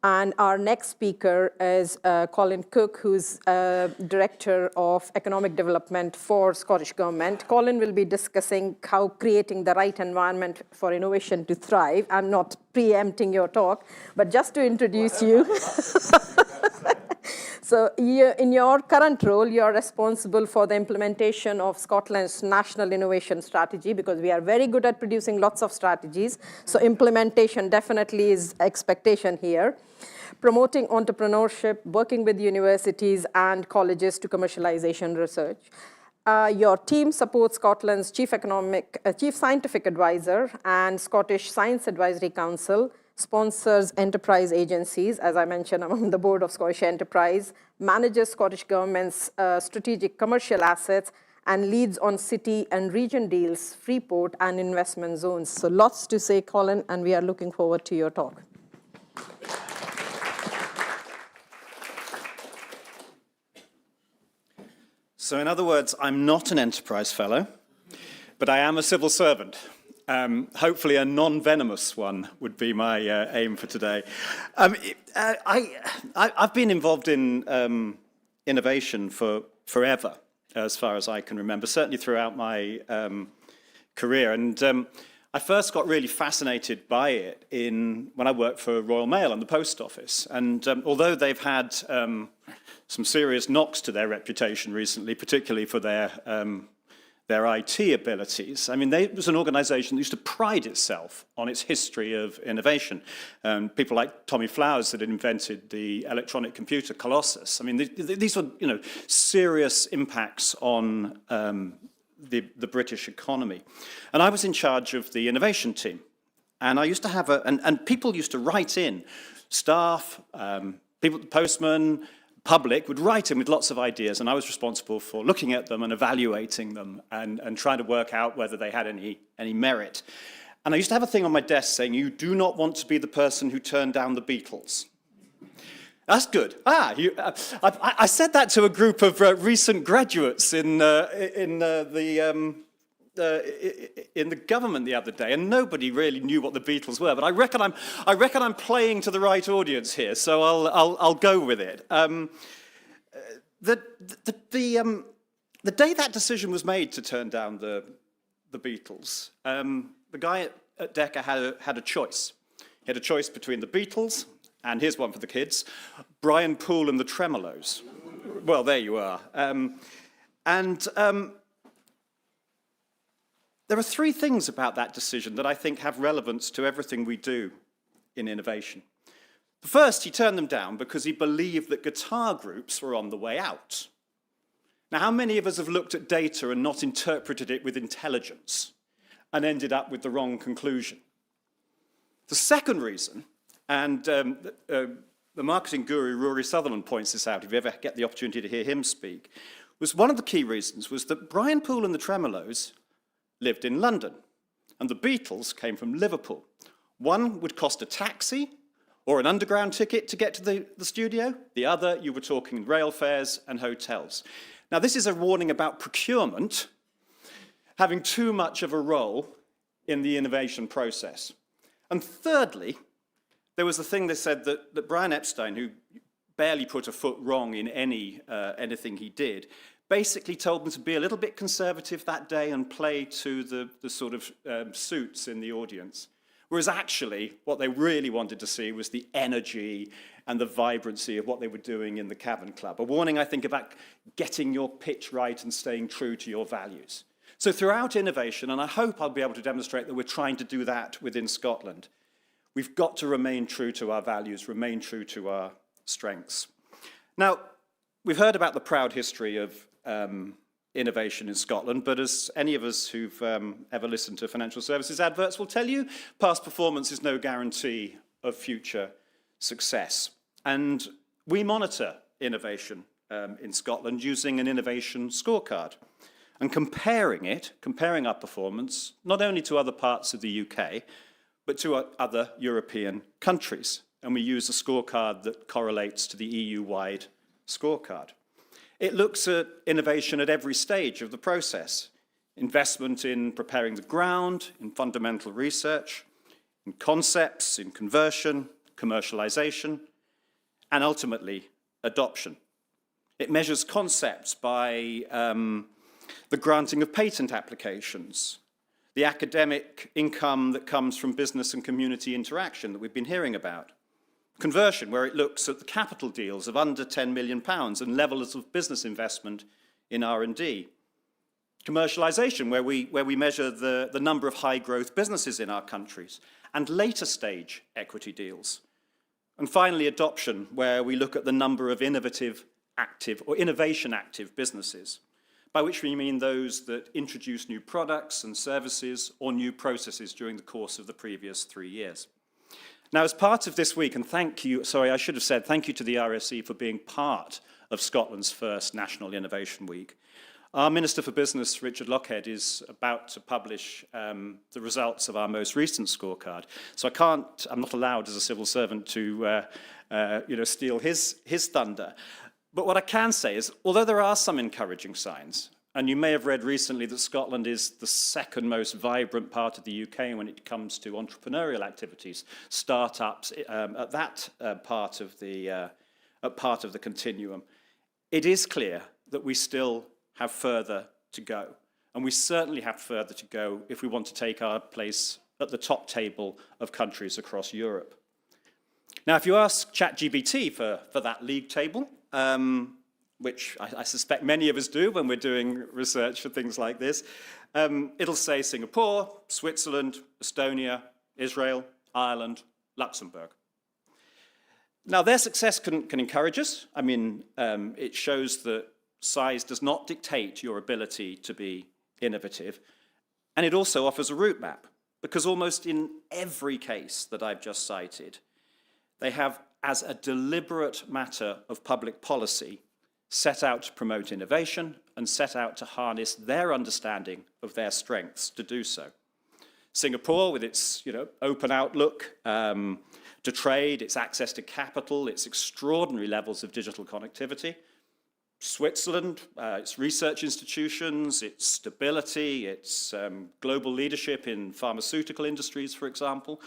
And our next speaker is Colin Cook, who's Director of Economic Development for Scottish Government. Colin will be discussing how creating the right environment for innovation to thrive. I'm not preempting your talk, but just to introduce you. So in your current role, you're responsible for the implementation of Scotland's National Innovation Strategy, because we are very good at producing lots of strategies. So implementation definitely is expectation here. Promoting entrepreneurship, working with universities and colleges to commercialization research. Your team supports Scotland's Chief Scientific Advisor and Scottish Science Advisory Council, sponsors enterprise agencies. As I mentioned, I'm on the board of Scottish Enterprise, manages Scottish Government's strategic commercial assets, and leads on city and region deals, free port, and investment zones. So lots to say, Colin, and we are looking forward to your talk. So in other words, I'm not an enterprise fellow, but I am a civil servant. Hopefully a non-venomous one would be my aim for today. I've been involved in innovation for forever, as far as I can remember, certainly throughout my career. And I first got really fascinated by it when I worked for Royal Mail and the Post Office. And although they've had some serious knocks to their reputation recently, particularly for their IT abilities. I mean, it was an organization that used to pride itself on its history of innovation. People like Tommy Flowers that had invented the electronic computer Colossus. I mean, these were, serious impacts on the British economy. And I was in charge of the innovation team. And I used to have and people used to write in, staff, people, postmen, public would write in with lots of ideas, and I was responsible for looking at them and evaluating them and trying to work out whether they had any merit. And I used to have a thing on my desk saying, you do not want to be the person who turned down the Beatles. That's good. I said that to a group of recent graduates in the government the other day, and nobody really knew what the Beatles were. But I reckon I'm playing to the right audience here, so I'll go with it. The day that decision was made to turn down the Beatles, the guy at Decca had a choice. He had a choice between the Beatles and here's one for the kids, Brian Poole and the Tremolos. Well, there you are. There are three things about that decision that I think have relevance to everything we do in innovation. The first, he turned them down because he believed that guitar groups were on the way out. Now, how many of us have looked at data and not interpreted it with intelligence and ended up with the wrong conclusion? The second reason, and the marketing guru Rory Sutherland points this out, if you ever get the opportunity to hear him speak, was one of the key reasons was that Brian Poole and the Tremolos lived in London, and the Beatles came from Liverpool. One would cost a taxi or an underground ticket to get to the studio. The other, you were talking rail fares and hotels. Now, this is a warning about procurement having too much of a role in the innovation process. And thirdly, there was the thing that said that Brian Epstein, who barely put a foot wrong in anything he did, basically told them to be a little bit conservative that day and play to the sort of suits in the audience. Whereas actually, what they really wanted to see was the energy and the vibrancy of what they were doing in the Cavern Club. A warning, I think, about getting your pitch right and staying true to your values. So throughout innovation, and I hope I'll be able to demonstrate that we're trying to do that within Scotland, We've got to remain true to our values, remain true to our strengths. Now, we've heard about the proud history of innovation in Scotland, but as any of us who've ever listened to financial services adverts will tell you, past performance is no guarantee of future success. And we monitor innovation in Scotland using an innovation scorecard and comparing our performance, not only to other parts of the UK, but to other European countries. And we use a scorecard that correlates to the EU-wide scorecard. It looks at innovation at every stage of the process. Investment in preparing the ground, in fundamental research, in concepts, in conversion, commercialization, and ultimately adoption. It measures concepts by the granting of patent applications, the academic income that comes from business and community interaction that we've been hearing about, conversion, where it looks at the capital deals of under £10 million and levels of business investment in R&D, commercialization, where we measure the number of high-growth businesses in our countries, and later stage equity deals. And finally, adoption, where we look at the number of innovative active or innovation active businesses, by which we mean those that introduce new products and services or new processes during the course of the previous 3 years. Now, as part of this week, and thank you to the RSE for being part of Scotland's first National Innovation Week. Our Minister for Business, Richard Lochhead, is about to publish the results of our most recent scorecard. So I'm not allowed as a civil servant to steal his thunder. But what I can say is, although there are some encouraging signs, and you may have read recently that Scotland is the second most vibrant part of the UK when it comes to entrepreneurial activities, startups at that part of the continuum, it is clear that we still have further to go. And we certainly have further to go if we want to take our place at the top table of countries across Europe. Now, if you ask ChatGPT for that league table, which I suspect many of us do when we're doing research for things like this, it'll say Singapore, Switzerland, Estonia, Israel, Ireland, Luxembourg. Now, their success can encourage us. I mean, it shows that size does not dictate your ability to be innovative. And it also offers a route map, because almost in every case that I've just cited, they have, as a deliberate matter of public policy, set out to promote innovation and set out to harness their understanding of their strengths to do so. Singapore, with its open outlook to trade, its access to capital, its extraordinary levels of digital connectivity. Switzerland, its research institutions, its stability, its global leadership in pharmaceutical industries, for example.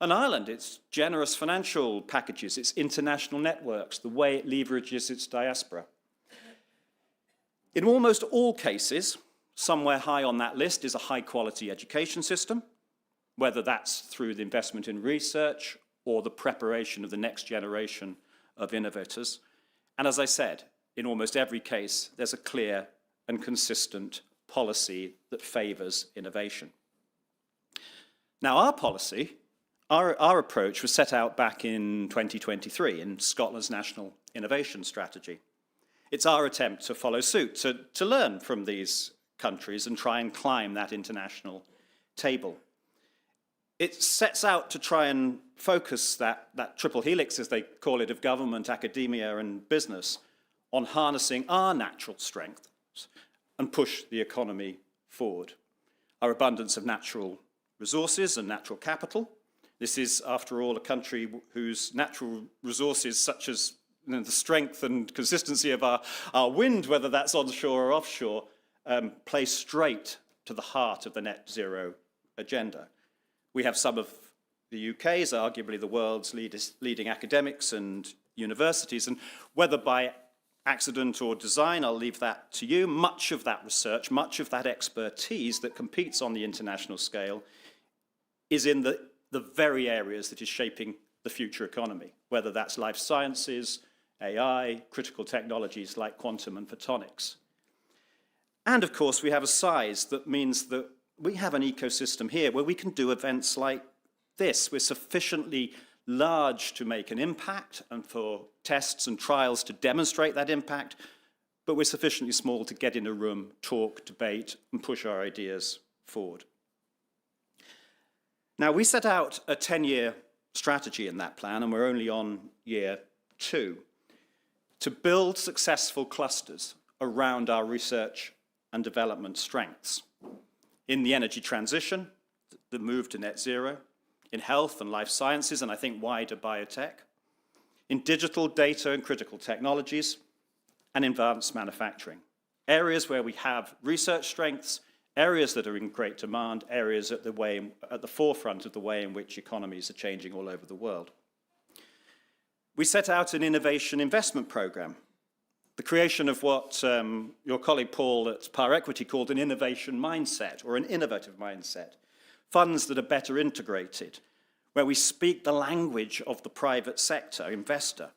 And Ireland, its generous financial packages, its international networks, the way it leverages its diaspora. In almost all cases, somewhere high on that list is a high-quality education system, whether that's through the investment in research or the preparation of the next generation of innovators. And as I said, in almost every case, there's a clear and consistent policy that favours innovation. Now, our policy, our approach was set out back in 2023 in Scotland's National Innovation Strategy. It's our attempt to follow suit, to learn from these countries and try and climb that international table. It sets out to try and focus that triple helix, as they call it, of government, academia, and business, on harnessing our natural strengths and push the economy forward. Our abundance of natural resources and natural capital. This is, after all, a country whose natural resources, such as the strength and consistency of our wind, whether that's onshore or offshore, play straight to the heart of the net zero agenda. We have some of the UK's, arguably the world's leading academics and universities, and whether by accident or design, I'll leave that to you. Much of that research, much of that expertise that competes on the international scale is in the very areas that is shaping the future economy, whether that's life sciences, AI, critical technologies like quantum and photonics. And of course, we have a size that means that we have an ecosystem here where we can do events like this. We're sufficiently large to make an impact and for tests and trials to demonstrate that impact, but we're sufficiently small to get in a room, talk, debate, and push our ideas forward. Now, we set out a 10-year strategy in that plan, and we're only on year 2, to build successful clusters around our research and development strengths. In the energy transition, the move to net zero, in health and life sciences, and I think wider biotech, in digital data and critical technologies, and advanced manufacturing. Areas where we have research strengths, areas that are in great demand, areas at the forefront of the way in which economies are changing all over the world. We set out an innovation investment program, the creation of what your colleague Paul at Power Equity called an innovation mindset, or an innovative mindset. Funds that are better integrated, where we speak the language of the private sector investor,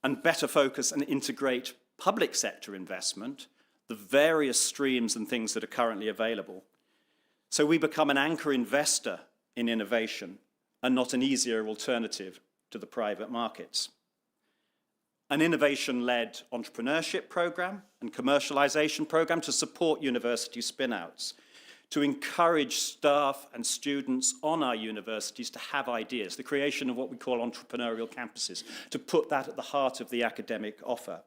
and better focus and integrate public sector investment, the various streams and things that are currently available. So we become an anchor investor in innovation and not an easier alternative to the private markets. An innovation-led entrepreneurship program and commercialization program to support university spin-outs, to encourage staff and students on our universities to have ideas, the creation of what we call entrepreneurial campuses, to put that at the heart of the academic offer.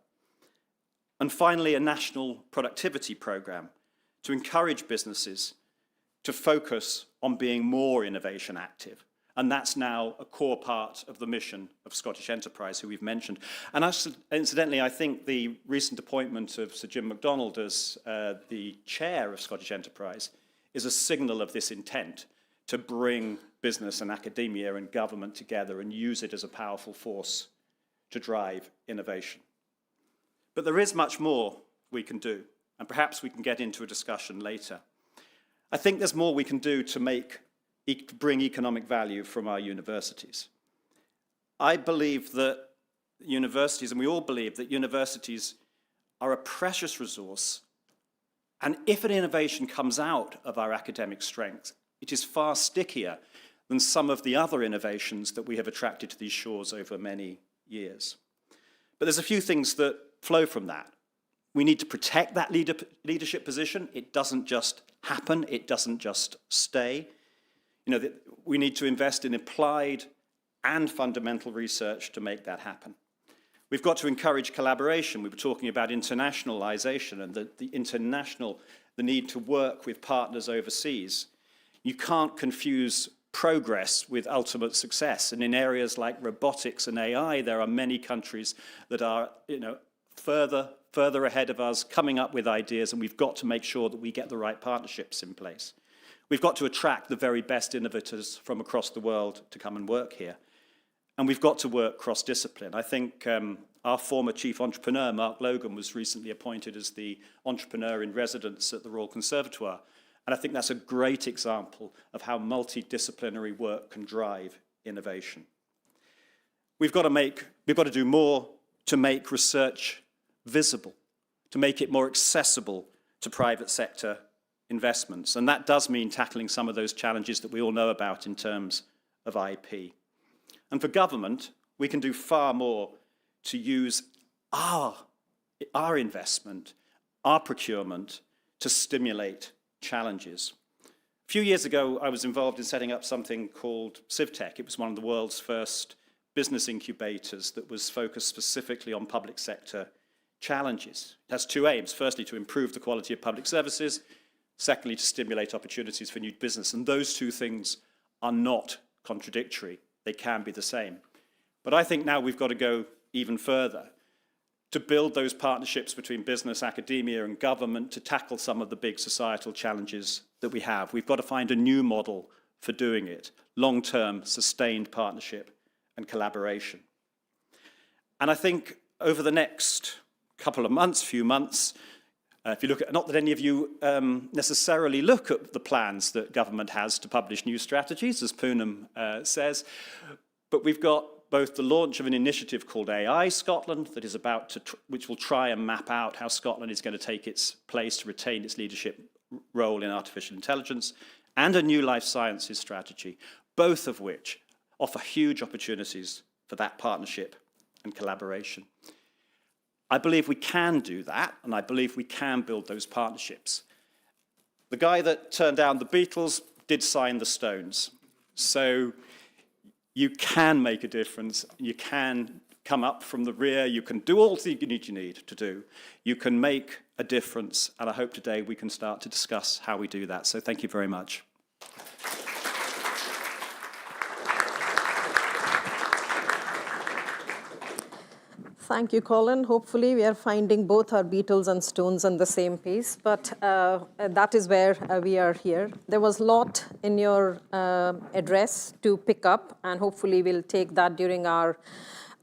And finally, a national productivity program to encourage businesses to focus on being more innovation active. And that's now a core part of the mission of Scottish Enterprise, who we've mentioned. And incidentally, I think the recent appointment of Sir Jim MacDonald as the chair of Scottish Enterprise is a signal of this intent to bring business and academia and government together and use it as a powerful force to drive innovation. But there is much more we can do, and perhaps we can get into a discussion later. I think there's more we can do to bring economic value from our universities. I believe that universities, and we all believe that universities are a precious resource, and if an innovation comes out of our academic strengths, it is far stickier than some of the other innovations that we have attracted to these shores over many years. But there's a few things that flow from that. We need to protect that leadership position. It doesn't just happen. It doesn't just stay. We need to invest in applied and fundamental research to make that happen. We've got to encourage collaboration. We were talking about internationalization and the need to work with partners overseas. You can't confuse progress with ultimate success. And in areas like robotics and AI, there are many countries that are further ahead of us, coming up with ideas, and we've got to make sure that we get the right partnerships in place. We've got to attract the very best innovators from across the world to come and work here. And we've got to work cross-discipline. I think our former chief entrepreneur, Mark Logan, was recently appointed as the entrepreneur in residence at the Royal Conservatoire. And I think that's a great example of how multidisciplinary work can drive innovation. We've got to do more to make research visible, to make it more accessible to private sector investments. And that does mean tackling some of those challenges that we all know about in terms of IP. And for government, we can do far more to use our investment, our procurement, to stimulate challenges. A few years ago, I was involved in setting up something called CivTech. It was one of the world's first business incubators that was focused specifically on public sector challenges. It has two aims. Firstly, to improve the quality of public services. Secondly, to stimulate opportunities for new business. And those two things are not contradictory. They can be the same. But I think now we've got to go even further to build those partnerships between business, academia, and government to tackle some of the big societal challenges that we have. We've got to find a new model for doing it, long-term, sustained partnership and collaboration. And I think over the next few months, if you look at, not that any of you necessarily look at the plans that government has to publish new strategies, as Poonam says, but we've got both the launch of an initiative called AI Scotland that is about to, which will try and map out how Scotland is going to take its place to retain its leadership role in artificial intelligence, and a new life sciences strategy, both of which offer huge opportunities for that partnership and collaboration. I believe we can do that, and I believe we can build those partnerships. The guy that turned down the Beatles did sign the Stones. So you can make a difference. You can come up from the rear. You can do all the things you need to do. You can make a difference. And I hope today we can start to discuss how we do that. So thank you very much. Thank you, Colin. Hopefully, we are finding both our Beatles and Stones on the same pace, but that is where we are here. There was a lot in your address to pick up, and hopefully, we'll take that during our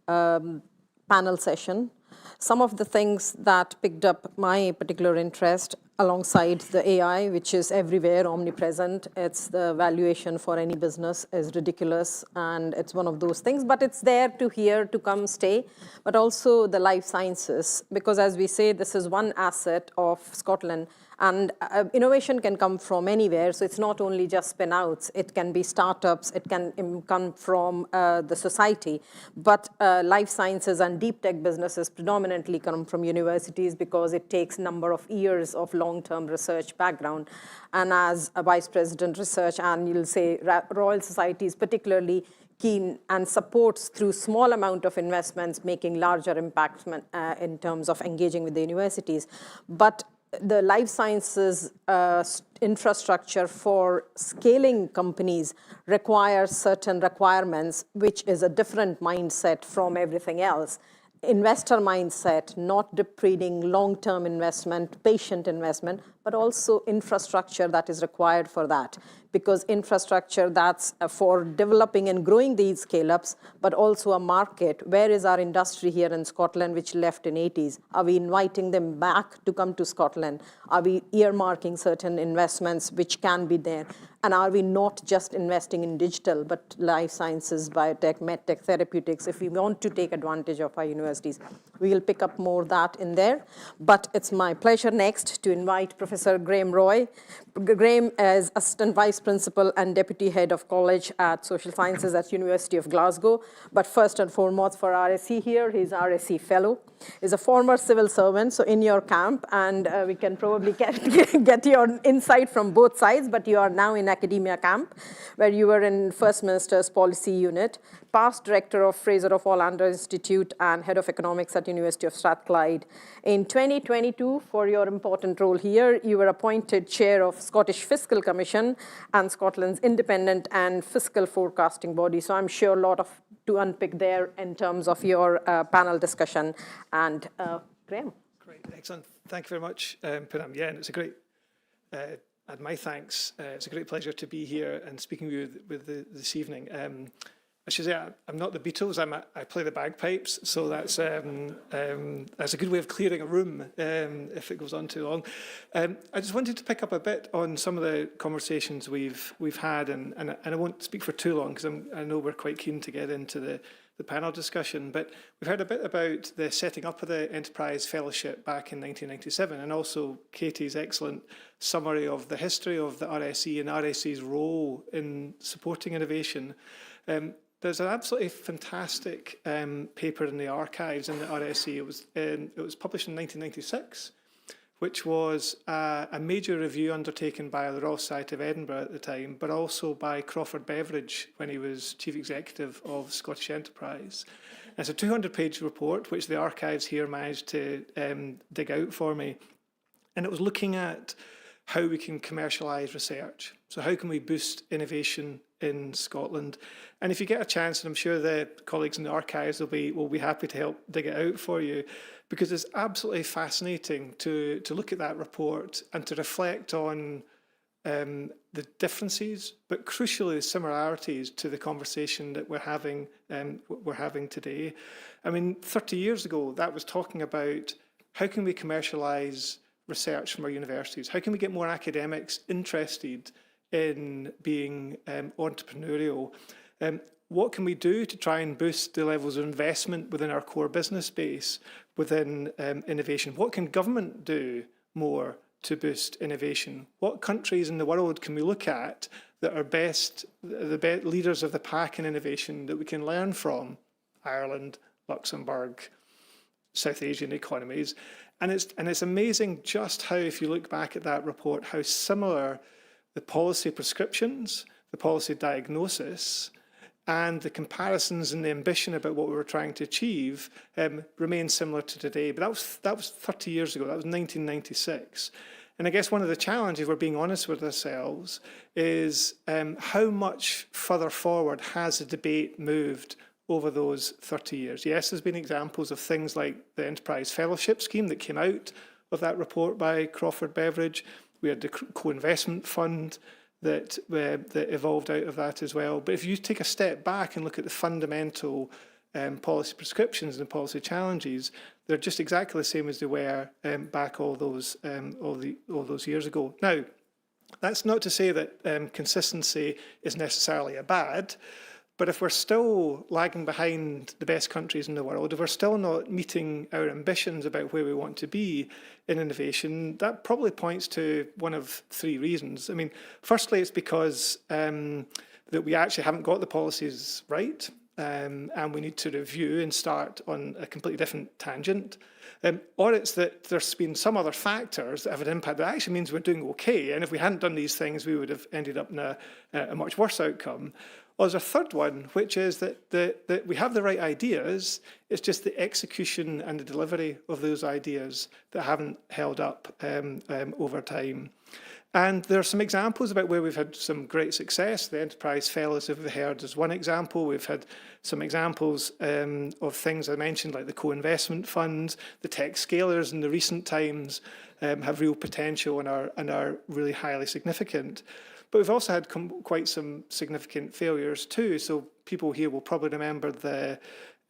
panel session. Some of the things that picked up my particular interest alongside the AI, which is everywhere, omnipresent. It's the valuation for any business is ridiculous, and it's one of those things, but it's there to here, to come stay, but also the life sciences, because as we say, this is one asset of Scotland, and innovation can come from anywhere, so it's not only just spin-outs, it can be startups, it can come from the society, but life sciences and deep tech businesses predominantly come from universities because it takes a number of years of long-term research background. And as a vice president research, and you'll say Royal Society is particularly keen and supports through small amount of investments, making larger impact in terms of engaging with the universities. But the life sciences infrastructure for scaling companies requires certain requirements, which is a different mindset from everything else. Investor mindset, not depleting long-term investment, patient investment, but also infrastructure that is required for that. Because infrastructure that's for developing and growing these scale-ups, but also a market. Where is our industry here in Scotland, which left in 80s? Are we inviting them back to come to Scotland? Are we earmarking certain investments which can be there? And are we not just investing in digital, but life sciences, biotech, medtech, therapeutics? If we want to take advantage of our universities, we will pick up more of that in there. But it's my pleasure next to invite Professor Graeme Roy. Graeme is Assistant Vice Principal and Deputy Head of College at Social Sciences at University of Glasgow. But first and foremost for RSE here, he's RSE Fellow. He's a former civil servant, so in your camp, and we can probably get your insight from both sides, but you are now in academia camp, where you were in First Minister's Policy Unit, past Director of Fraser of Hollander Institute and Head of Economics at University of Strathclyde. In 2022, for your important role here, you were appointed Chair of Scottish Fiscal Commission and Scotland's independent and fiscal forecasting body. So I'm sure a lot to unpick there in terms of your panel discussion. And Graeme. Great, excellent. Thank you very much, Poonam. Yeah, and it's a great, and my thanks. It's a great pleasure to be here and speaking with you this evening. I should say I'm not the Beatles. I play the bagpipes, so that's a good way of clearing a room if it goes on too long. I just wanted to pick up a bit on some of the conversations we've had, and I won't speak for too long because I know we're quite keen to get into the panel discussion. But we've heard a bit about the setting up of the Enterprise Fellowship back in 1997, and also Katie's excellent summary of the history of the RSE and RSE's role in supporting innovation. There's an absolutely fantastic paper in the archives in the RSE. It was published in 1996, which was a major review undertaken by the Royal Society of Edinburgh at the time, but also by Crawford Beveridge when he was Chief Executive of Scottish Enterprise. It's a 200-page report, which the archives here managed to dig out for me. And it was looking at how we can commercialise research. So how can we boost innovation in Scotland? And if you get a chance, and I'm sure the colleagues in the archives will be happy to help dig it out for you, because it's absolutely fascinating to look at that report and to reflect on the differences, but crucially the similarities to the conversation that we're having today. I mean, 30 years ago, that was talking about how can we commercialise research from our universities? How can we get more academics interested in being entrepreneurial? What can we do to try and boost the levels of investment within our core business base, within innovation? What can government do more to boost innovation? What countries in the world can we look at that are the leaders of the pack in innovation that we can learn from? Ireland, Luxembourg, South Asian economies. And it's amazing just how, if you look back at that report, how similar the policy prescriptions, the policy diagnosis, and the comparisons and the ambition about what we were trying to achieve remain similar to today. But that was 30 years ago. That was 1996. And I guess one of the challenges, if we're being honest with ourselves, is how much further forward has the debate moved over those 30 years? Yes, there's been examples of things like the Enterprise Fellowship Scheme that came out of that report by Crawford Beveridge. We had the co-investment fund that evolved out of that as well. But if you take a step back and look at the fundamental policy prescriptions and policy challenges, they're just exactly the same as they were back all those years ago. Now, that's not to say that consistency is necessarily a bad, but if we're still lagging behind the best countries in the world, if we're still not meeting our ambitions about where we want to be in innovation, that probably points to one of three reasons. I mean, firstly, it's because that we actually haven't got the policies right, and we need to review and start on a completely different tangent. Or it's that there's been some other factors that have an impact that actually means we're doing okay, and if we hadn't done these things, we would have ended up in a much worse outcome. Or there's a third one, which is that we have the right ideas, it's just the execution and the delivery of those ideas that haven't held up over time. And there are some examples about where we've had some great success. The Enterprise Fellows, if we've heard, is one example. We've had some examples of things I mentioned, like the co-investment funds. The tech scalers in the recent times have real potential and are really highly significant. But we've also had quite some significant failures too. So people here will probably remember the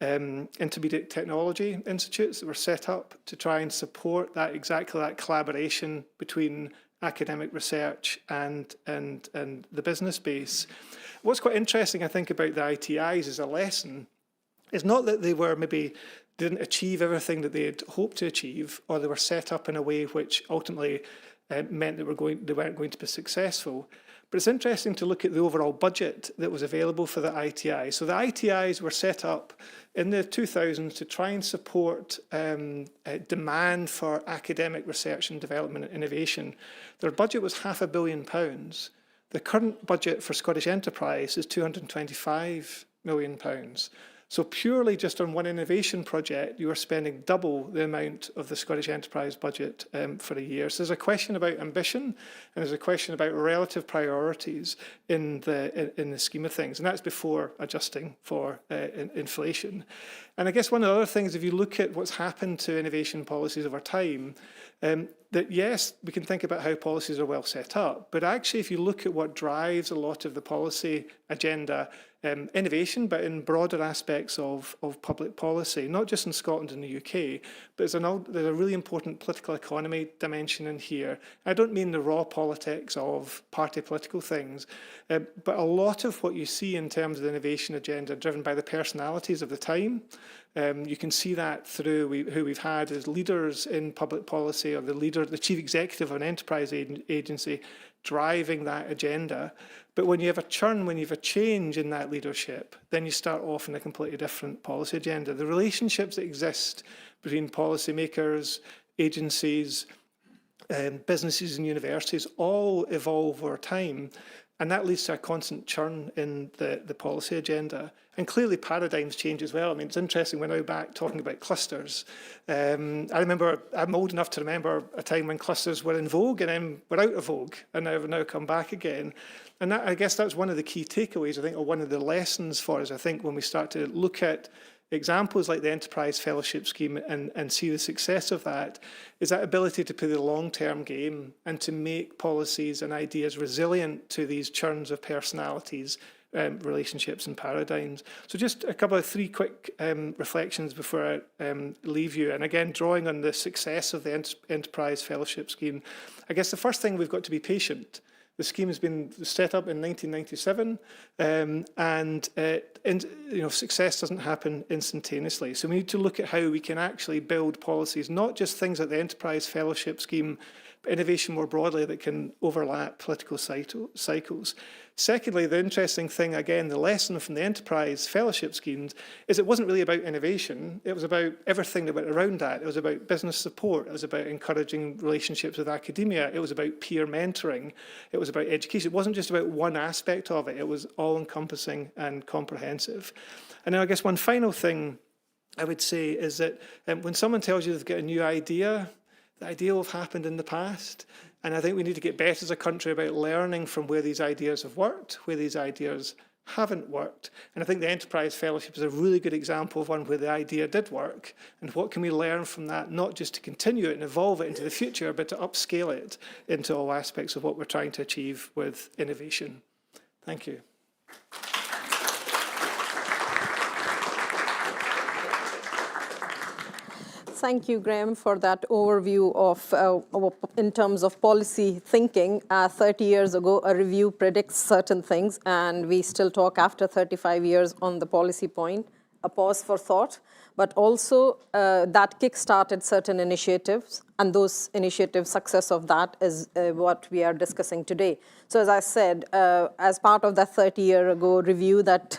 intermediate technology institutes that were set up to try and support exactly that collaboration between academic research and the business base. What's quite interesting, I think, about the ITIs as a lesson is not that they didn't achieve everything that they had hoped to achieve, or they were set up in a way which ultimately meant that they weren't going to be successful. But it's interesting to look at the overall budget that was available for the ITI. So the ITIs were set up in the 2000s to try and support demand for academic research and development and innovation. Their budget was £500 million. The current budget for Scottish Enterprise is £225 million. So purely just on one innovation project, you are spending double the amount of the Scottish Enterprise budget for a year. So there's a question about ambition, and there's a question about relative priorities in the scheme of things, and that's before adjusting for inflation. And I guess one of the other things, if you look at what's happened to innovation policies over time, that yes, we can think about how policies are well set up, but actually if you look at what drives a lot of the policy agenda, innovation, but in broader aspects of public policy, not just in Scotland and the UK, but there's a really important political economy dimension in here. I don't mean the raw politics of party political things, but a lot of what you see in terms of the innovation agenda driven by the personalities of the time. You can see that through who we've had as leaders in public policy, or the chief executive of an enterprise agency driving that agenda. But when you have a churn, when you have a change in that leadership, then you start off in a completely different policy agenda. The relationships that exist between policymakers, agencies, businesses and universities all evolve over time. And that leads to a constant churn in the policy agenda. And clearly paradigms change as well. I mean, it's interesting, we're now back talking about clusters. I remember, I'm old enough to remember a time when clusters were in vogue and then were out of vogue, and they've now come back again. And that, I guess that's one of the key takeaways, I think, or one of the lessons for us, I think, when we start to look at examples like the Enterprise Fellowship Scheme and see the success of that, is that ability to play the long-term game and to make policies and ideas resilient to these churns of personalities, relationships and paradigms. So just a couple of three quick reflections before I leave you. And again, drawing on the success of the Enterprise Fellowship Scheme, I guess the first thing, we've got to be patient. The scheme has been set up in 1997, and success doesn't happen instantaneously. So we need to look at how we can actually build policies, not just things like the Enterprise Fellowship Scheme, but innovation more broadly that can overlap political cycles. Secondly, the interesting thing, again, the lesson from the enterprise fellowship schemes is it wasn't really about innovation. It was about everything that went around that. It was about business support. It was about encouraging relationships with academia. It was about peer mentoring. It was about education. It wasn't just about one aspect of it. It was all-encompassing and comprehensive. And then I guess one final thing I would say is that when someone tells you they've got a new idea, the idea will have happened in the past. And I think we need to get better as a country about learning from where these ideas have worked, where these ideas haven't worked. And I think the Enterprise Fellowship is a really good example of one where the idea did work. And what can we learn from that, not just to continue it and evolve it into the future, but to upscale it into all aspects of what we're trying to achieve with innovation. Thank you. Thank you, Graeme, for that overview of, in terms of policy thinking. 30 years ago, a review predicts certain things, and we still talk after 35 years on the policy point, a pause for thought, but also that kick-started certain initiatives, and those initiatives, success of that is what we are discussing today. So as I said, as part of that 30-year ago review that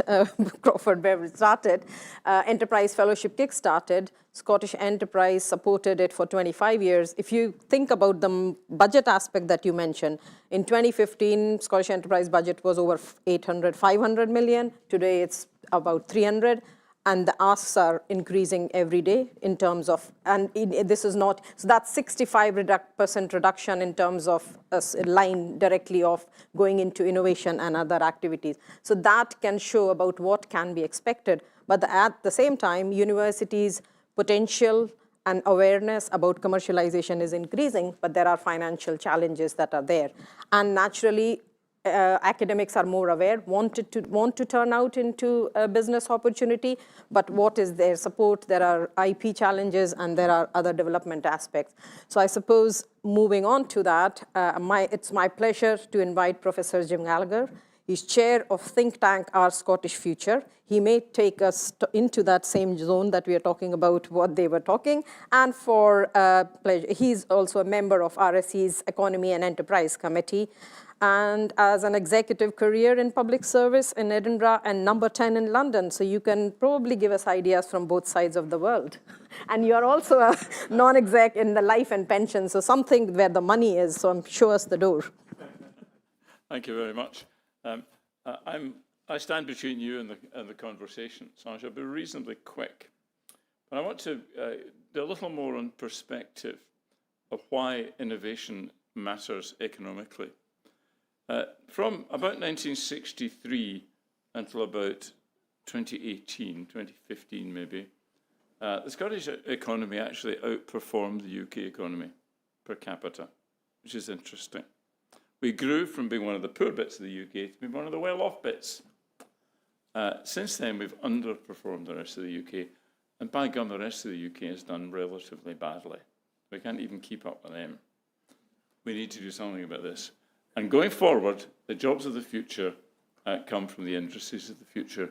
Crawford Beveridge started, Enterprise Fellowship kick-started. Scottish Enterprise supported it for 25 years. If you think about the budget aspect that you mentioned, in 2015, Scottish Enterprise budget was over 500 million. Today, it's about 300. And the asks are increasing every day in terms of, and this is not, so that's 65% reduction in terms of a line directly of going into innovation and other activities. So that can show about what can be expected. But at the same time, universities' potential and awareness about commercialization is increasing, but there are financial challenges that are there. And naturally, academics are more aware, want to turn out into a business opportunity, but what is their support? There are IP challenges and there are other development aspects. So I suppose moving on to that, it's my pleasure to invite Professor Jim Gallegher. He's chair of think tank Our Scottish Future. He may take us into that same zone that we are talking about, what they were talking. And for pleasure, he's also a member of RSE's Economy and Enterprise Committee. And as an executive career in public service in Edinburgh and number 10 in London. So you can probably give us ideas from both sides of the world. And you're also a non-exec in the life and pension, so something where the money is, so show us the door. Thank you very much. I stand between you and the conversation, so I shall be reasonably quick. But I want to do a little more on perspective of why innovation matters economically. From about 1963 until about 2018, 2015 maybe, the Scottish economy actually outperformed the UK economy per capita, which is interesting. We grew from being one of the poor bits of the UK to being one of the well-off bits. Since then, we've underperformed the rest of the UK, and by gum, the rest of the UK has done relatively badly. We can't even keep up with them. We need to do something about this. And going forward, the jobs of the future come from the industries of the future.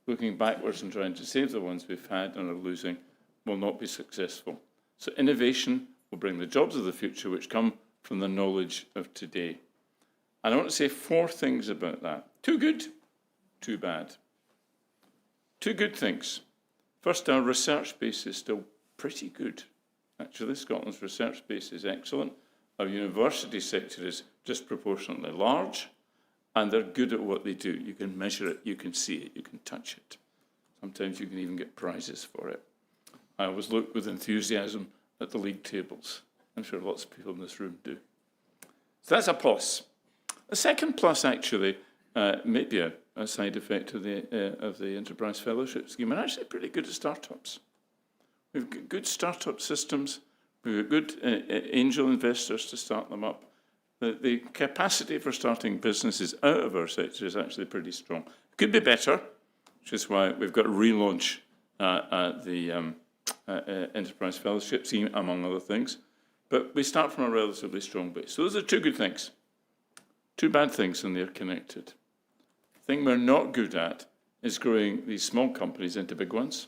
Looking backwards and trying to save the ones we've had and are losing will not be successful. So innovation will bring the jobs of the future, which come from the knowledge of today. And I want to say 4 things about that. 2 good, 2 bad. 2 good things. First, our research base is still pretty good. Actually, Scotland's research base is excellent. Our university sector is disproportionately large, and they're good at what they do. You can measure it, you can see it, you can touch it. Sometimes you can even get prizes for it. I always look with enthusiasm at the league tables. I'm sure lots of people in this room do. So that's a plus. A second plus, actually, may be a side effect of the Enterprise Fellowship Scheme. We're actually pretty good at startups. We've got good startup systems. We've got good angel investors to start them up. The capacity for starting businesses out of our sector is actually pretty strong. It could be better, which is why we've got to relaunch the Enterprise Fellowship Scheme, among other things. But we start from a relatively strong base. So those are 2 good things. 2 bad things, and they're connected. The thing we're not good at is growing these small companies into big ones.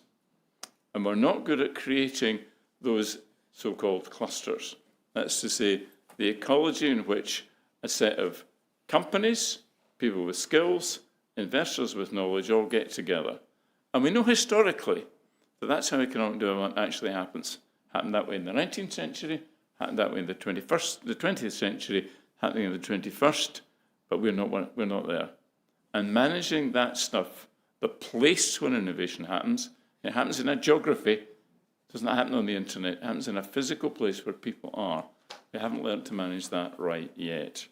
And we're not good at creating those so-called clusters. That's to say, the ecology in which a set of companies, people with skills, investors with knowledge all get together. And we know historically that that's how economic development actually happens. Happened that way in the 19th century, happened that way in the 20th century, happening in the 21st, but we're not there. And managing that stuff, the place where innovation happens, it happens in a geography. It doesn't happen on the internet. It happens in a physical place where people are. We haven't learned to manage that right yet.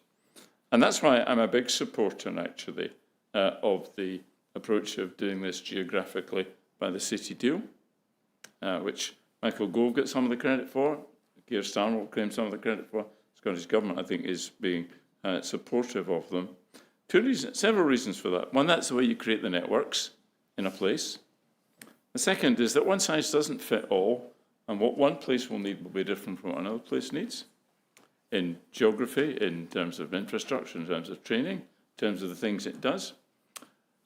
And that's why I'm a big supporter, actually, of the approach of doing this geographically by the city deal, which Michael Gove gets some of the credit for, Keir Starmer will claim some of the credit for. The Scottish Government, I think, is being supportive of them. Several reasons for that. One, that's the way you create the networks in a place. The second is that one size doesn't fit all, and what one place will need will be different from what another place needs. In geography, in terms of infrastructure, in terms of training, in terms of the things it does.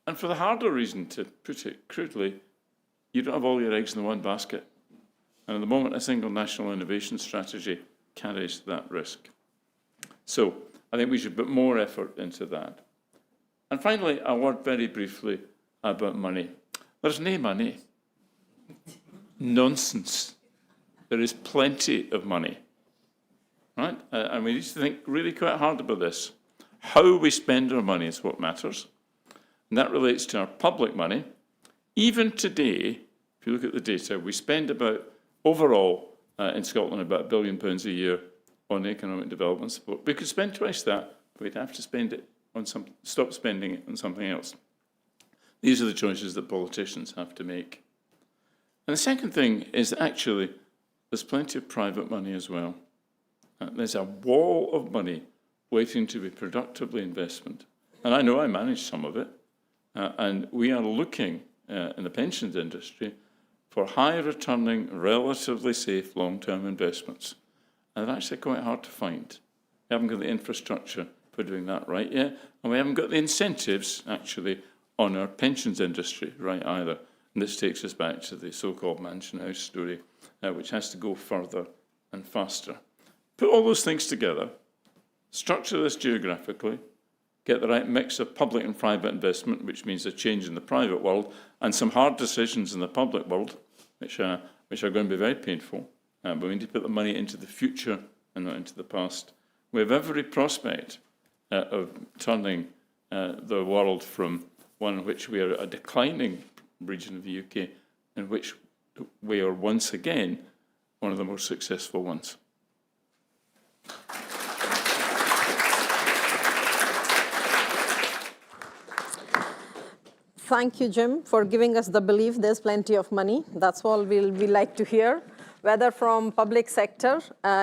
And for the harder reason, to put it crudely, you don't have all your eggs in the one basket. And at the moment, a single national innovation strategy carries that risk. So I think we should put more effort into that. And finally, a word very briefly about money. There's no money. Nonsense. There is plenty of money. Right? And we need to think really quite hard about this. How we spend our money is what matters. And that relates to our public money. Even today, if you look at the data, we spend about, overall, in Scotland, about £1 billion a year on economic development support. We could spend twice that, but we'd have to spend it on stop spending it on something else. These are the choices that politicians have to make. And the second thing is that actually there's plenty of private money as well. There's a wall of money waiting to be productively invested. And I know I manage some of it. And we are looking in the pensions industry for high returning, relatively safe long-term investments. And they're actually quite hard to find. We haven't got the infrastructure for doing that right yet. And we haven't got the incentives, actually, on our pensions industry right either. And this takes us back to the so-called Mansion House story, which has to go further and faster. Put all those things together, structure this geographically, get the right mix of public and private investment, which means a change in the private world, and some hard decisions in the public world, which are going to be very painful. But we need to put the money into the future and not into the past. We have every prospect of turning the world from one in which we are a declining region of the UK, in which we are once again one of the most successful ones. Thank you, Jim, for giving us the belief there's plenty of money. That's all we like to hear, whether from public sector,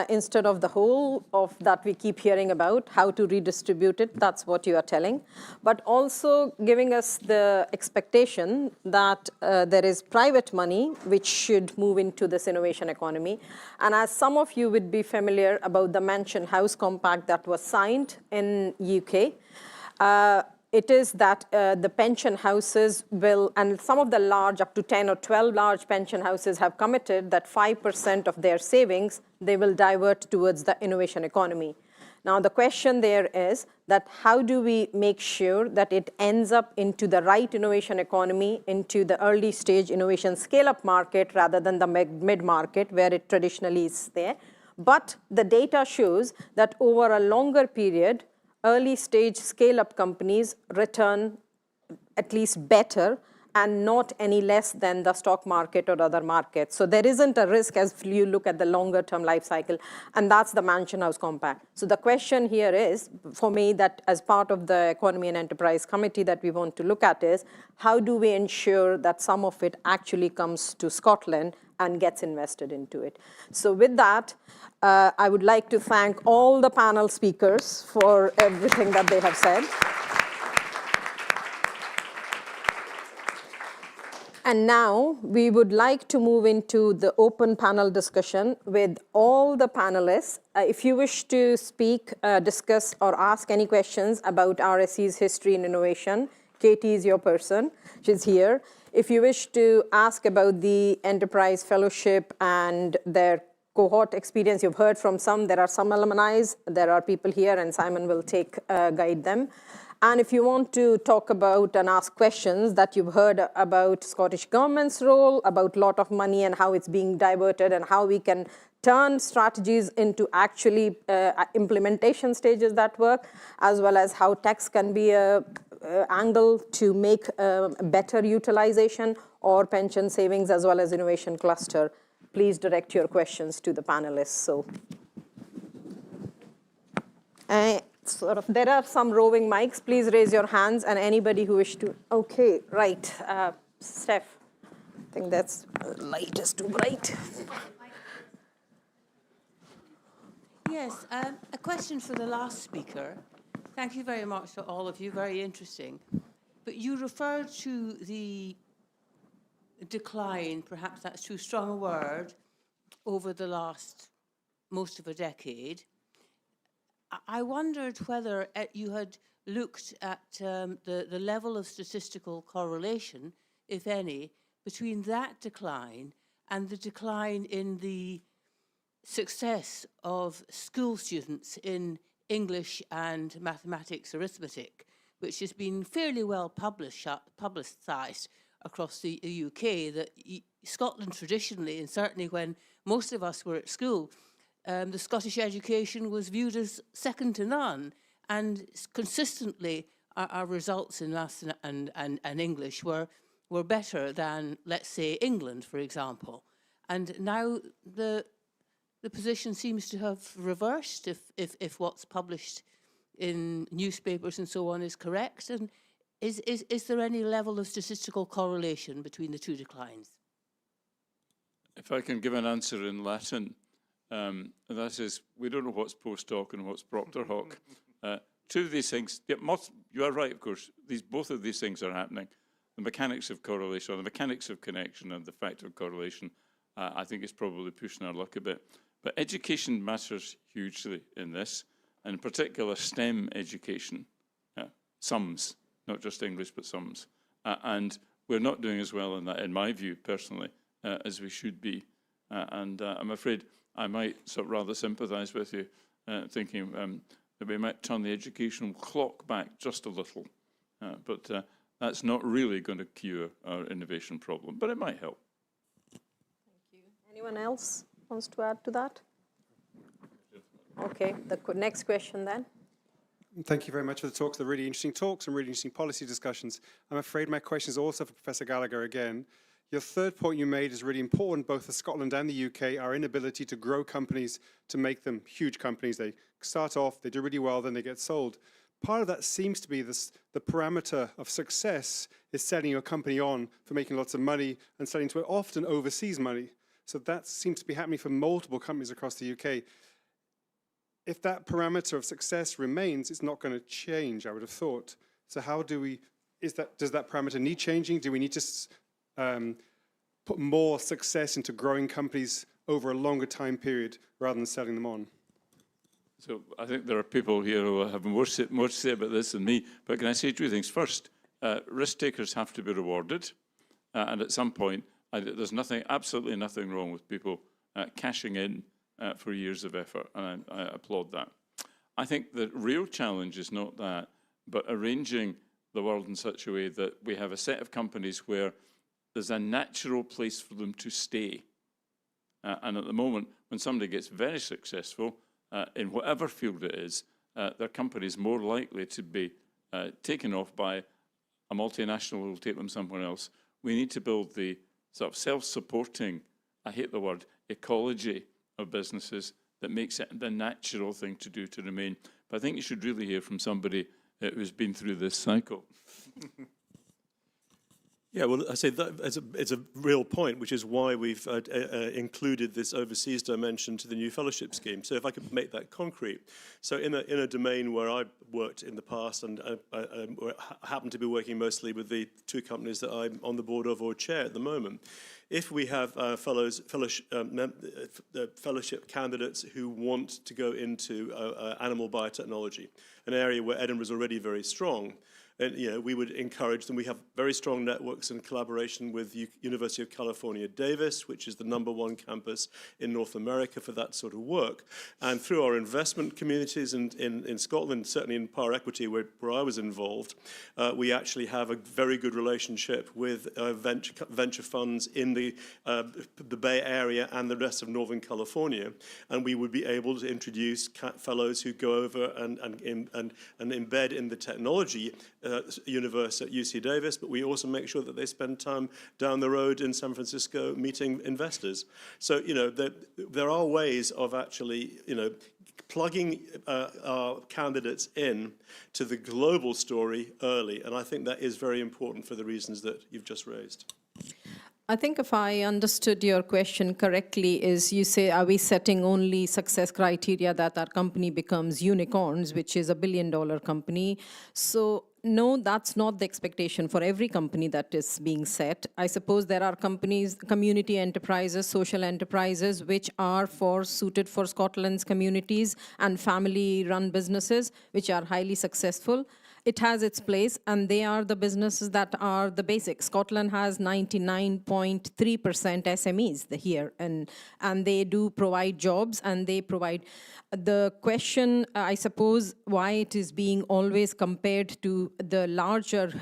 instead of the whole of that we keep hearing about, how to redistribute it, that's what you are telling. But also giving us the expectation that there is private money which should move into this innovation economy. And as some of you would be familiar about the Mansion House Compact that was signed in UK, it is that the pension houses will, and some of the large, up to 10 or 12 large pension houses have committed that 5% of their savings, they will divert towards the innovation economy. Now, the question there is that how do we make sure that it ends up into the right innovation economy, into the early stage innovation scale-up market rather than the mid-market where it traditionally is there. But the data shows that over a longer period, early stage scale-up companies return at least better and not any less than the stock market or other markets. So there isn't a risk as you look at the longer term life cycle, and that's the Mansion House Compact. So the question here is, for me, that as part of the Economy and Enterprise Committee that we want to look at is, how do we ensure that some of it actually comes to Scotland and gets invested into it? So with that, I would like to thank all the panel speakers for everything that they have said. And now we would like to move into the open panel discussion with all the panelists. If you wish to speak, discuss, or ask any questions about RSE's history in innovation, Katie is your person. She's here. If you wish to ask about the Enterprise Fellowship and their cohort experience. You've heard from some. There are some alumni. There are people here, and Simon will guide them. And if you want to talk about and ask questions that you've heard about Scottish Government's role, about lot of money and how it's being diverted and how we can turn strategies into actually implementation stages that work, as well as how tax can be a angle to make better utilization or pension savings as well as innovation cluster, please direct your questions to the panelists. So, there are some roving mics. Please raise your hands, and anybody who wish to. Okay, right, Steph. I think that's light is too bright. Yes, a question for the last speaker. Thank you very much to all of you, very interesting. But you referred to the decline, perhaps that's too strong a word, over the last most of a decade. I wondered whether you had looked at the level of statistical correlation, if any, between that decline and the decline in the success of school students in English and mathematics arithmetic, which has been fairly well publicised across the UK, that Scotland traditionally, and certainly when most of us were at school, the Scottish education was viewed as second to none, and consistently our results in maths and English were better than, let's say, England, for example. And now the position seems to have reversed, if what's published in newspapers and so on is correct. And is there any level of statistical correlation between the two declines? If I can give an answer in Latin, and that is, we don't know what's post hoc and what's propter hoc. Two of these things, you are right, of course, both of these things are happening. The mechanics of correlation, or the mechanics of connection and the fact of correlation, I think is probably pushing our luck a bit. But education matters hugely in this, and in particular STEM education, sums, not just English, but sums. And we're not doing as well in that, in my view, personally, as we should be. And I'm afraid I might sort of rather sympathise with you, thinking that we might turn the educational clock back just a little. But that's not really going to cure our innovation problem, but it might help. Thank you. Anyone else wants to add to that? Okay, the next question then. Thank you very much for the talks. They're really interesting talks and really interesting policy discussions. I'm afraid my question is also for Professor Gallegher again. Your third point you made is really important, both for Scotland and the UK, our inability to grow companies, to make them huge companies. They start off, they do really well, then they get sold. Part of that seems to be the parameter of success is setting your company on for making lots of money and selling to often overseas money. So that seems to be happening for multiple companies across the UK. If that parameter of success remains, it's not going to change, I would have thought. So how do we, does that parameter need changing? Do we need to put more success into growing companies over a longer time period rather than selling them on? So I think there are people here who have more to say about this than me, but can I say two things? First, risk takers have to be rewarded, and at some point, there's absolutely nothing wrong with people cashing in for years of effort, and I applaud that. I think the real challenge is not that, but arranging the world in such a way that we have a set of companies where there's a natural place for them to stay. And at the moment, when somebody gets very successful, in whatever field it is, their company is more likely to be taken off by a multinational who will take them somewhere else. We need to build the sort of self-supporting, I hate the word, ecology of businesses that makes it the natural thing to do to remain. But I think you should really hear from somebody who's been through this cycle. Yeah, well, I say that it's a real point, which is why we've included this overseas dimension to the new fellowship scheme. So if I could make that concrete. So in a domain where I worked in the past and I happen to be working mostly with the two companies that I'm on the board of or chair at the moment, if we have fellowship candidates who want to go into animal biotechnology, an area where Edinburgh is already very strong, And, we would encourage them. We have very strong networks and collaboration with University of California, Davis, which is the #1 campus in North America for that sort of work. And through our investment communities in Scotland, certainly in Power Equity, where I was involved, we actually have a very good relationship with venture funds in the Bay Area and the rest of Northern California. And we would be able to introduce fellows who go over and embed in the technology universe at UC Davis, but we also make sure that they spend time down the road in San Francisco meeting investors. So, there are ways of actually, plugging our candidates in to the global story early, and I think that is very important for the reasons that you've just raised. I think if I understood your question correctly, is you say, are we setting only success criteria that our company becomes unicorns, which is $1 billion company? So no, that's not the expectation for every company that is being set. I suppose there are companies, community enterprises, social enterprises, which are suited for Scotland's communities and family-run businesses, which are highly successful. It has its place, and they are the businesses that are the basic. Scotland has 99.3% SMEs here, and they do provide jobs, and they provide. The question, I suppose, why it is being always compared to the larger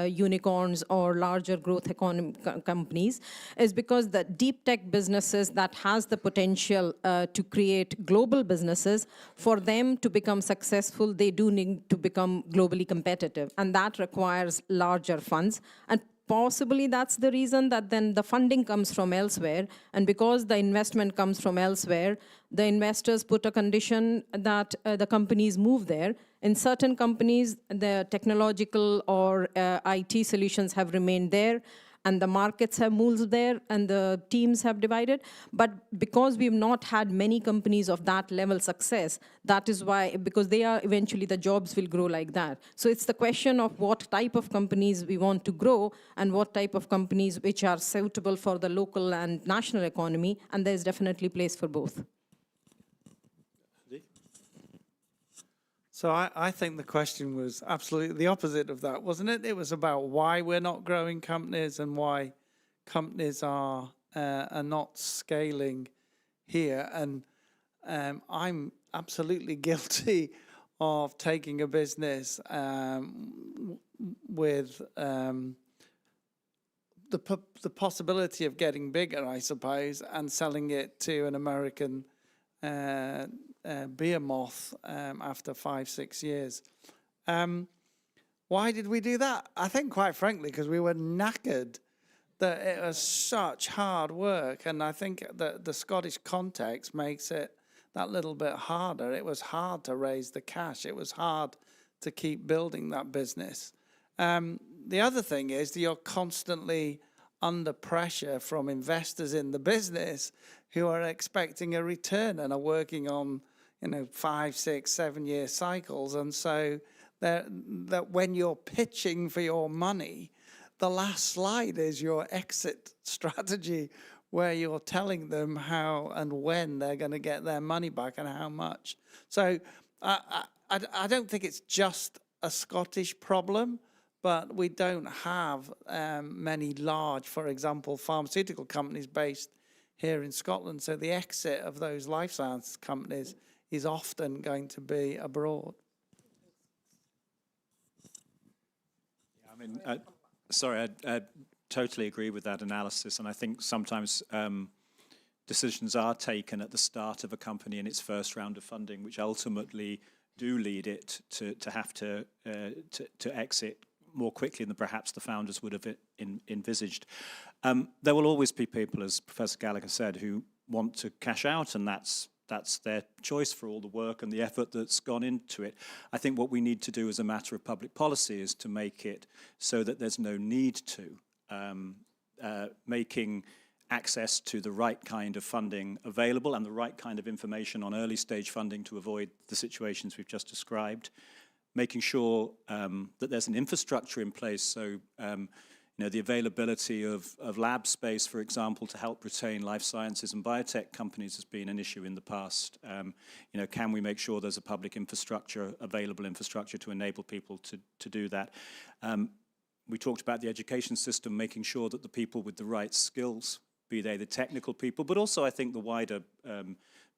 unicorns or larger growth economy companies is because the deep tech businesses that has the potential to create global businesses, for them to become successful, they do need to become globally competitive, and that requires larger funds. And possibly that's the reason that then the funding comes from elsewhere, and because the investment comes from elsewhere, the investors put a condition that the companies move there. In certain companies, the technological or IT solutions have remained there, and the markets have moved there, and the teams have divided. But because we've not had many companies of that level success, that is why, because they are eventually, the jobs will grow like that. So it's the question of what type of companies we want to grow and what type of companies which are suitable for the local and national economy, and there's definitely place for both. So I think the question was absolutely the opposite of that, wasn't it? It was about why we're not growing companies and why companies are not scaling here. And I'm absolutely guilty of taking a business with the possibility of getting bigger, I suppose, and selling it to an American behemoth after 5-6 years. Why did we do that? I think, quite frankly, because we were knackered, that it was such hard work, and I think that the Scottish context makes it that little bit harder. It was hard to raise the cash. It was hard to keep building that business. The other thing is that you're constantly under pressure from investors in the business who are expecting a return and are working on 5, 6, 7 year cycles. And so that when you're pitching for your money, the last slide is your exit strategy, where you're telling them how and when they're going to get their money back and how much. So I don't think it's just a Scottish problem, but we don't have many large, for example, pharmaceutical companies based here in Scotland. So the exit of those life science companies is often going to be abroad. Yeah, I mean, sorry, I totally agree with that analysis, and I think sometimes decisions are taken at the start of a company in its first round of funding, which ultimately do lead it to have to exit more quickly than perhaps the founders would have envisaged. There will always be people, as Professor Gallegher said, who want to cash out, and that's their choice for all the work and the effort that's gone into it. I think what we need to do as a matter of public policy is to make it so that there's no need to, making access to the right kind of funding available and the right kind of information on early stage funding to avoid the situations we've just described, making sure that there's an infrastructure in place so the availability of lab space, for example, to help retain life sciences and biotech companies has been an issue in the past. Can we make sure there's a public infrastructure, available infrastructure to enable people to do that? We talked about the education system, making sure that the people with the right skills, be they the technical people, but also I think the wider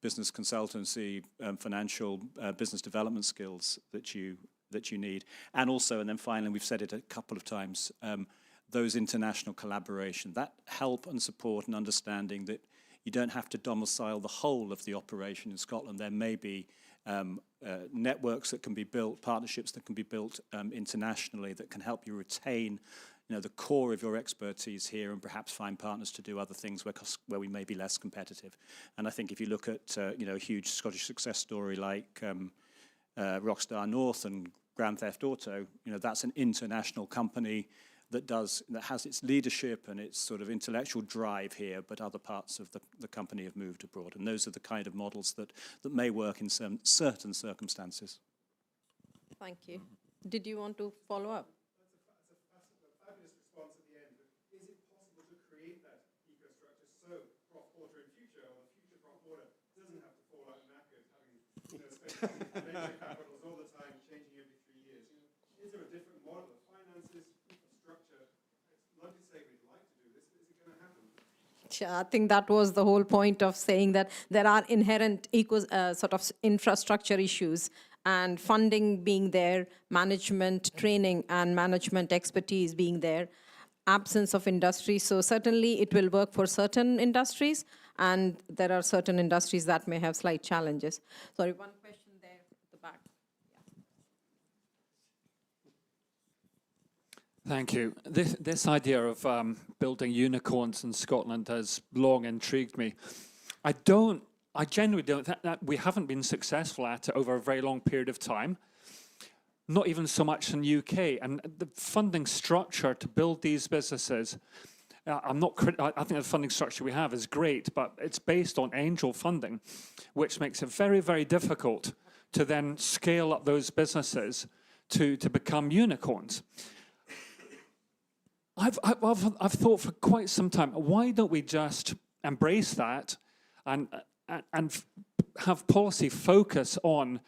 business consultancy, financial business development skills that you need. And also, and then finally, we've said it a couple of times, those international collaboration, that help and support and understanding that you don't have to domicile the whole of the operation in Scotland. There may be networks that can be built, partnerships that can be built internationally that can help you retain the core of your expertise here and perhaps find partners to do other things where we may be less competitive. And I think if you look at a huge Scottish success story like Rockstar North and Grand Theft Auto, that's an international company that has its leadership and its sort of intellectual drive here, but other parts of the company have moved abroad. And those are the kind of models that may work in some certain circumstances. Thank you. Did you want to follow up? That's a fabulous response at the end. Is it possible to create that eco-structure so cross-border in future, or the future cross-border doesn't have to fall out knackered, having spent venture capitals all the time, changing every 3 years? Is there a different model of finances, infrastructure? It's lovely to say we'd like to do this, but is it going to happen? I think that was the whole point of saying that there are inherent sort of infrastructure issues, and funding being there, management training and management expertise being there, absence of industry. So certainly it will work for certain industries, and there are certain industries that may have slight challenges. Sorry, one question there at the back. Thank you. This idea of building unicorns in Scotland has long intrigued me. I genuinely don't think that we haven't been successful at it over a very long period of time. Not even so much in the UK. And the funding structure to build these businesses, I think the funding structure we have is great, but it's based on angel funding, which makes it very, very difficult to then scale up those businesses to become unicorns. I've thought for quite some time, why don't we just embrace that and have policy focus on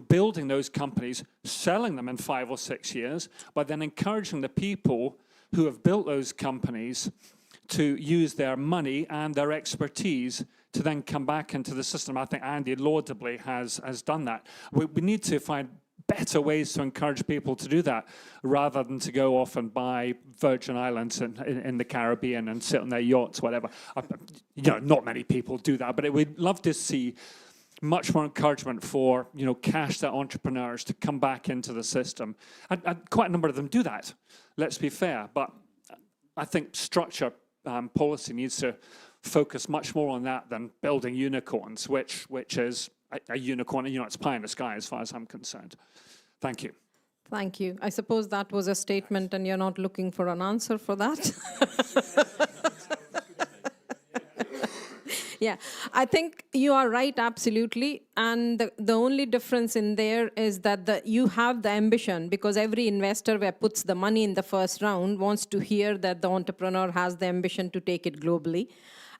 building those companies, selling them in 5 or 6 years, but then encouraging the people who have built those companies to use their money and their expertise to then come back into the system. I think Andy laudably has done that. We need to find better ways to encourage people to do that, rather than to go off and buy Virgin Islands in the Caribbean and sit on their yachts, whatever. Not many people do that, but we'd love to see much more encouragement for cashed out entrepreneurs to come back into the system. And quite a number of them do that, let's be fair. But I think structure policy needs to focus much more on that than building unicorns, which is a unicorn, it's pie in the sky as far as I'm concerned. Thank you. Thank you. I suppose that was a statement and you're not looking for an answer for that. Yeah, I think you are right, absolutely. And the only difference in there is that you have the ambition, because every investor who puts the money in the first round wants to hear that the entrepreneur has the ambition to take it globally.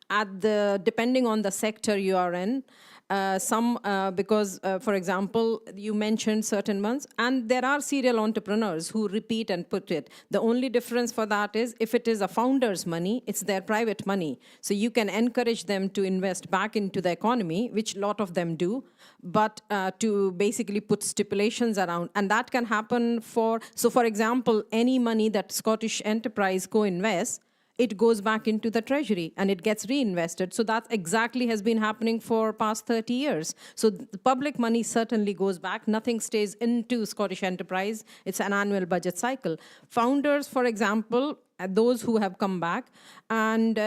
Depending on the sector you are in, for example, you mentioned certain ones, and there are serial entrepreneurs who repeat and put it. The only difference for that is if it is a founder's money, it's their private money. So you can encourage them to invest back into the economy, which a lot of them do, but to basically put stipulations around. And that can happen for example, any money that Scottish enterprise co-invests, it goes back into the treasury and it gets reinvested. So that exactly has been happening for past 30 years. So the public money certainly goes back. Nothing stays into Scottish enterprise. It's an annual budget cycle. Founders, for example, those who have come back, and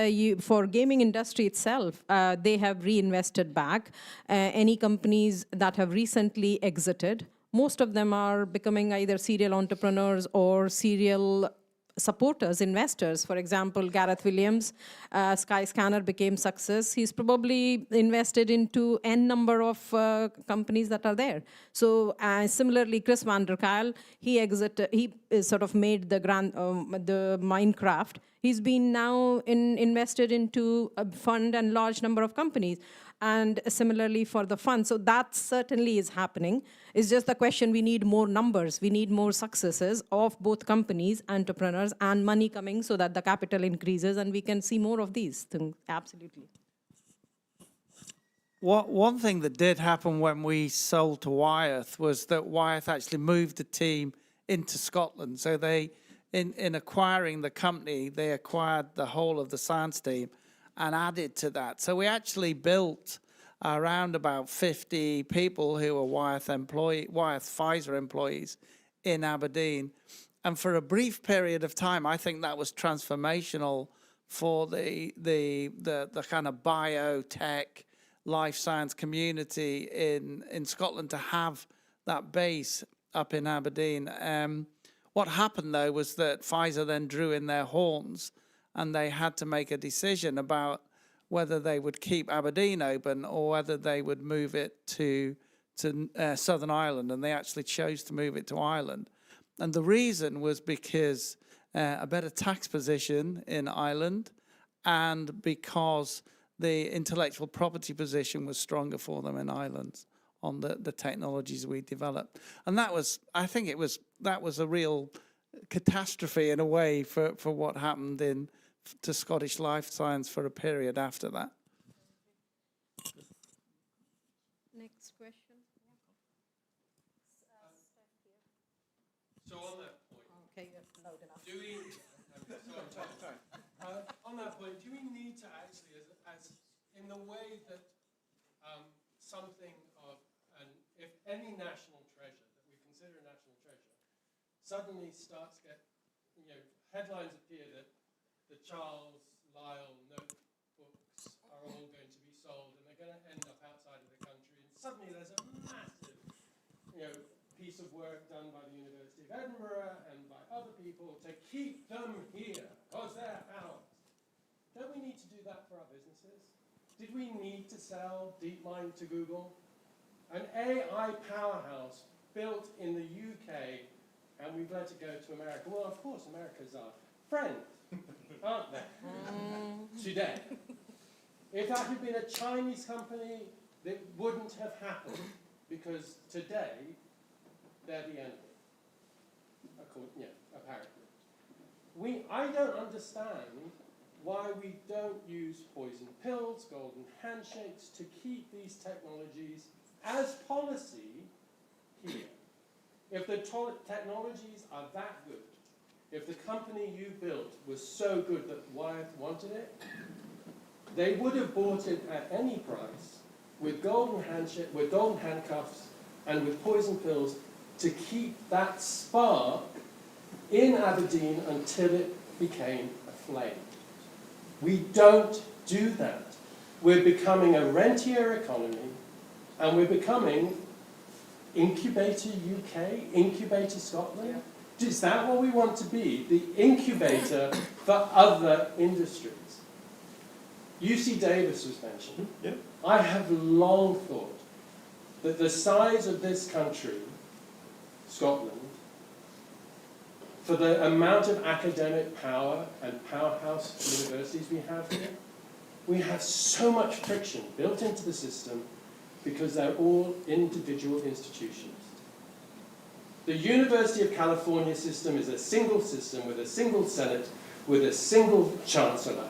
for gaming industry itself, they have reinvested back. Any companies that have recently exited, most of them are becoming either serial entrepreneurs or serial supporters, investors. For example, Gareth Williams, Skyscanner became success. He's probably invested into N number of companies that are there. So similarly, Chris van der Kuyl, he sort of made the the Minecraft. He's been now invested into a fund and large number of companies. And similarly for the fund. So that certainly is happening. It's just the question, we need more numbers. We need more successes of both companies, entrepreneurs, and money coming so that the capital increases and we can see more of these things. Absolutely. One thing that did happen when we sold to Wyeth was that Wyeth actually moved the team into Scotland. So they, in acquiring the company, they acquired the whole of the science team and added to that. So we actually built around about 50 people who were Wyeth Pfizer employees in Aberdeen. And for a brief period of time, I think that was transformational for the kind of biotech life science community in Scotland to have that base up in Aberdeen. What happened though was that Pfizer then drew in their horns, and they had to make a decision about whether they would keep Aberdeen open or whether they would move it to Southern Ireland, and they actually chose to move it to Ireland. And the reason was because a better tax position in Ireland, and because the intellectual property position was stronger for them in Ireland on the technologies we developed. And that was, I think that was a real catastrophe in a way for what happened to Scottish life science for a period after that. Next question. So on that point, okay, loud enough. On that point, do we need to actually, as in the way that something of if any national treasure that we consider a national treasure suddenly starts to get, headlines appear that the Charles Lyell notebooks are all going to be sold and they're going to end up outside of the country, and suddenly there's a massive, piece of work done by the University of Edinburgh and by other people to keep them here because they're ours. Don't we need to do that for our businesses? Did we need to sell DeepMind to Google? An AI powerhouse built in the UK, and we've let it go to America. Well, of course, America's our friend, aren't they? Today. If that had been a Chinese company, that wouldn't have happened, because today, they're the enemy. Apparently. I don't understand why we don't use poison pills, golden handshakes to keep these technologies as policy here. If the technologies are that good, if the company you built was so good that Wyeth wanted it, they would have bought it at any price with golden handcuffs and with poison pills to keep that spark in Aberdeen until it became a flame. We don't do that. We're becoming a rentier economy, and we're becoming Incubator UK, Incubator Scotland. Yeah. Is that what we want to be? The incubator for other industries. UC Davis was mentioned. Yeah. I have long thought that the size of this country, Scotland, for the amount of academic power and powerhouse universities we have here, we have so much friction built into the system because they're all individual institutions. The University of California system is a single system with a single Senate, with a single Chancellor.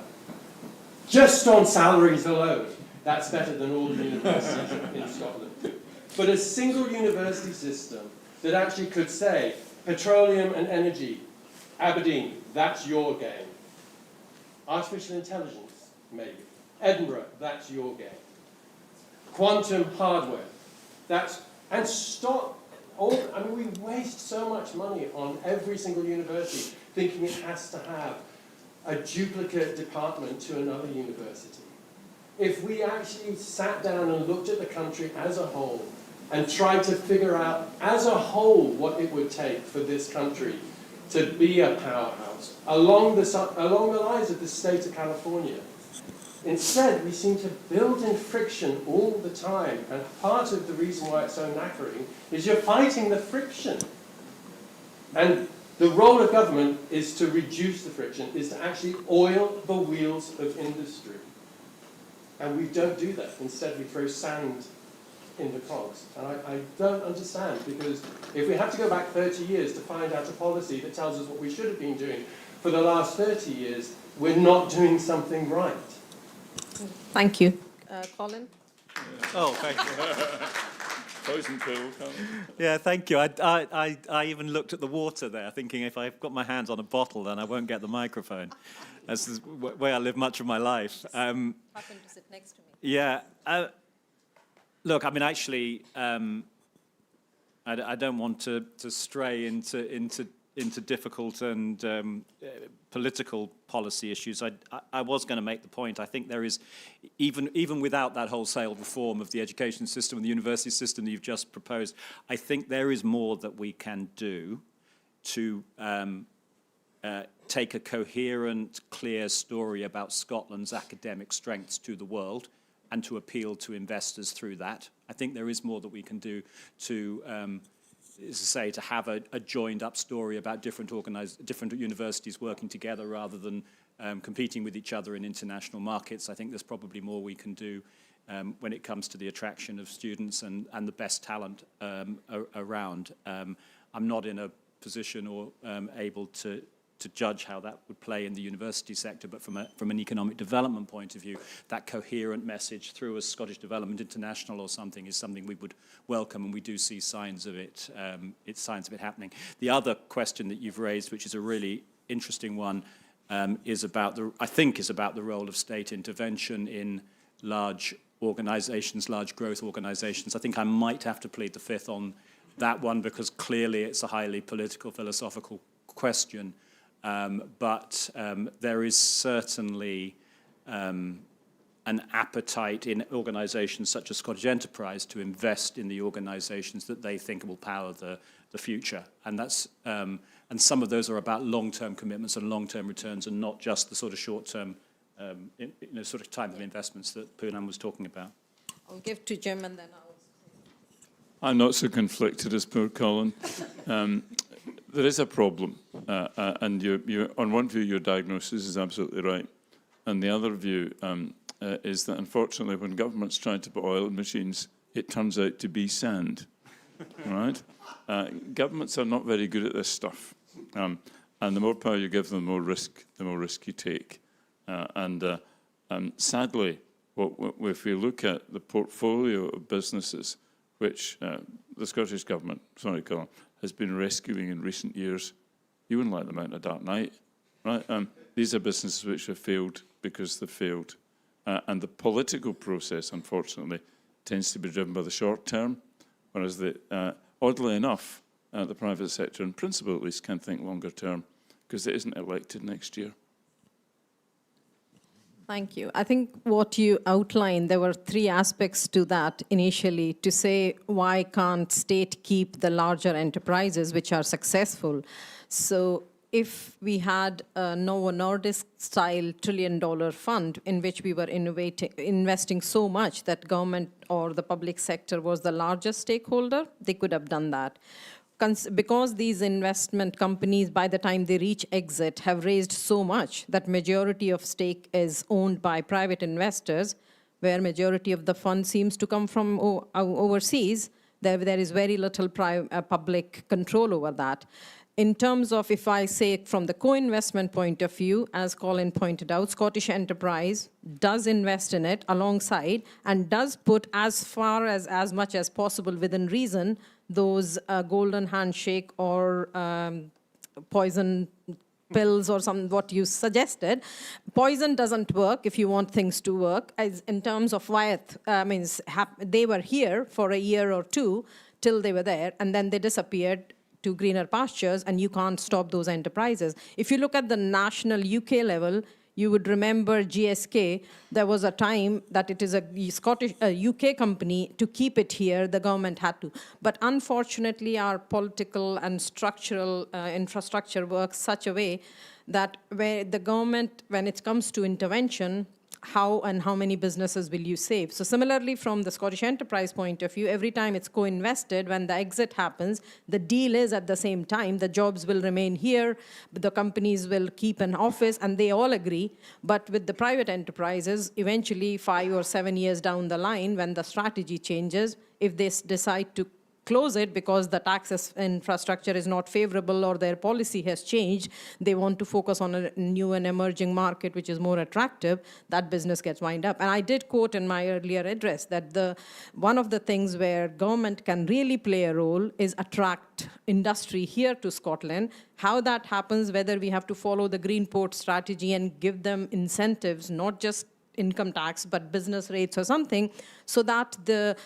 Just on salaries alone, that's better than all the universities in Scotland. But a single university system that actually could say, petroleum and energy, Aberdeen, that's your game. Artificial intelligence, maybe. Edinburgh, that's your game. Quantum hardware, and stop we waste so much money on every single university thinking it has to have a duplicate department to another university. If we actually sat down and looked at the country as a whole and tried to figure out as a whole what it would take for this country to be a powerhouse, out along the lines of the state of California. Instead, we seem to build in friction all the time, and part of the reason why it's so knackering is you're fighting the friction. And the role of government is to reduce the friction, is to actually oil the wheels of industry. And we don't do that. Instead, we throw sand in the cogs. And I don't understand, because if we have to go back 30 years to find out a policy that tells us what we should have been doing for the last 30 years, we're not doing something right. Thank you. Colin? Oh, thank you. Poison pill, Colin. Yeah, thank you. I even looked at the water there, thinking if I've got my hands on a bottle, then I won't get the microphone. That's the way I live much of my life. Happened to sit next to me. Yeah. Look, I mean, actually, I don't want to stray into difficult and political policy issues. I was going to make the point. I think there is, even without that wholesale reform of the education system and the university system that you've just proposed, I think there is more that we can do to take a coherent, clear story about Scotland's academic strengths to the world and to appeal to investors through that. I think there is more that we can do to as I say, to have a joined-up story about different universities working together rather than competing with each other in international markets. I think there's probably more we can do when it comes to the attraction of students and the best talent around. I'm not in a position or able to judge how that would play in the university sector, but from an economic development point of view, that coherent message through a Scottish Development International or something is something we would welcome, and we do see signs of it. Signs of it happening. The other question that you've raised, which is a really interesting one, is about the role of state intervention in large organisations, large growth organisations. I think I might have to plead the fifth on that one, because clearly it's a highly political, philosophical question. But there is certainly an appetite in organisations such as Scottish Enterprise to invest in the organisations that they think will power the future, and that's and some of those are about long-term commitments and long-term returns, and not just the sort of short-term, sort of type of investments that Poonam was talking about. I'll give to Jim, and then I'm not so conflicted as poor Colin. There is a problem, and you, on one view, your diagnosis is absolutely right, and the other view is that, unfortunately, when governments try to put oil in machines, it turns out to be sand, right? Governments are not very good at this stuff, and the more power you give them, the more risk you take. And sadly, if we look at the portfolio of businesses which the Scottish Government, sorry, Colin, has been rescuing in recent years, you wouldn't let them out in a dark night, right? These are businesses which have failed because they've failed. And the political process, unfortunately, tends to be driven by the short term, whereas, oddly enough, the private sector, in principle at least, can think longer term, because it isn't elected next year. Thank you. I think what you outlined, there were three aspects to that initially, to say why can't state keep the larger enterprises which are successful. So if we had a Novo Nordisk-style trillion-dollar fund in which we were investing so much that government or the public sector was the largest stakeholder, they could have done that. Because these investment companies, by the time they reach exit, have raised so much that majority of stake is owned by private investors, where majority of the fund seems to come from overseas, there is very little public control over that. In terms of, if I say from the co-investment point of view, as Colin pointed out, Scottish Enterprise does invest in it alongside and does put as much as possible within reason those golden handshake or poison pills or what you suggested. Poison doesn't work if you want things to work. As in terms of Wyeth, they were here for a year or two till they were there, and then they disappeared to greener pastures, and you can't stop those enterprises. If you look at the national UK level, you would remember GSK, there was a time that it is a UK company. To keep it here, the government had to. But unfortunately, our political and structural infrastructure works such a way that where the government, when it comes to intervention, how many businesses will you save? So similarly, from the Scottish enterprise point of view, every time it's co-invested, when the exit happens, the deal is at the same time, the jobs will remain here, but the companies will keep an office, and they all agree. But with the private enterprises, eventually 5 or 7 years down the line, when the strategy changes, if they decide to close it because the tax infrastructure is not favorable or their policy has changed, they want to focus on a new and emerging market which is more attractive, that business gets wind up. And I did quote in my earlier address that one of the things where government can really play a role is attract industry here to Scotland. How that happens, whether we have to follow the Green Port strategy and give them incentives, not just income tax, but business rates or something, so that the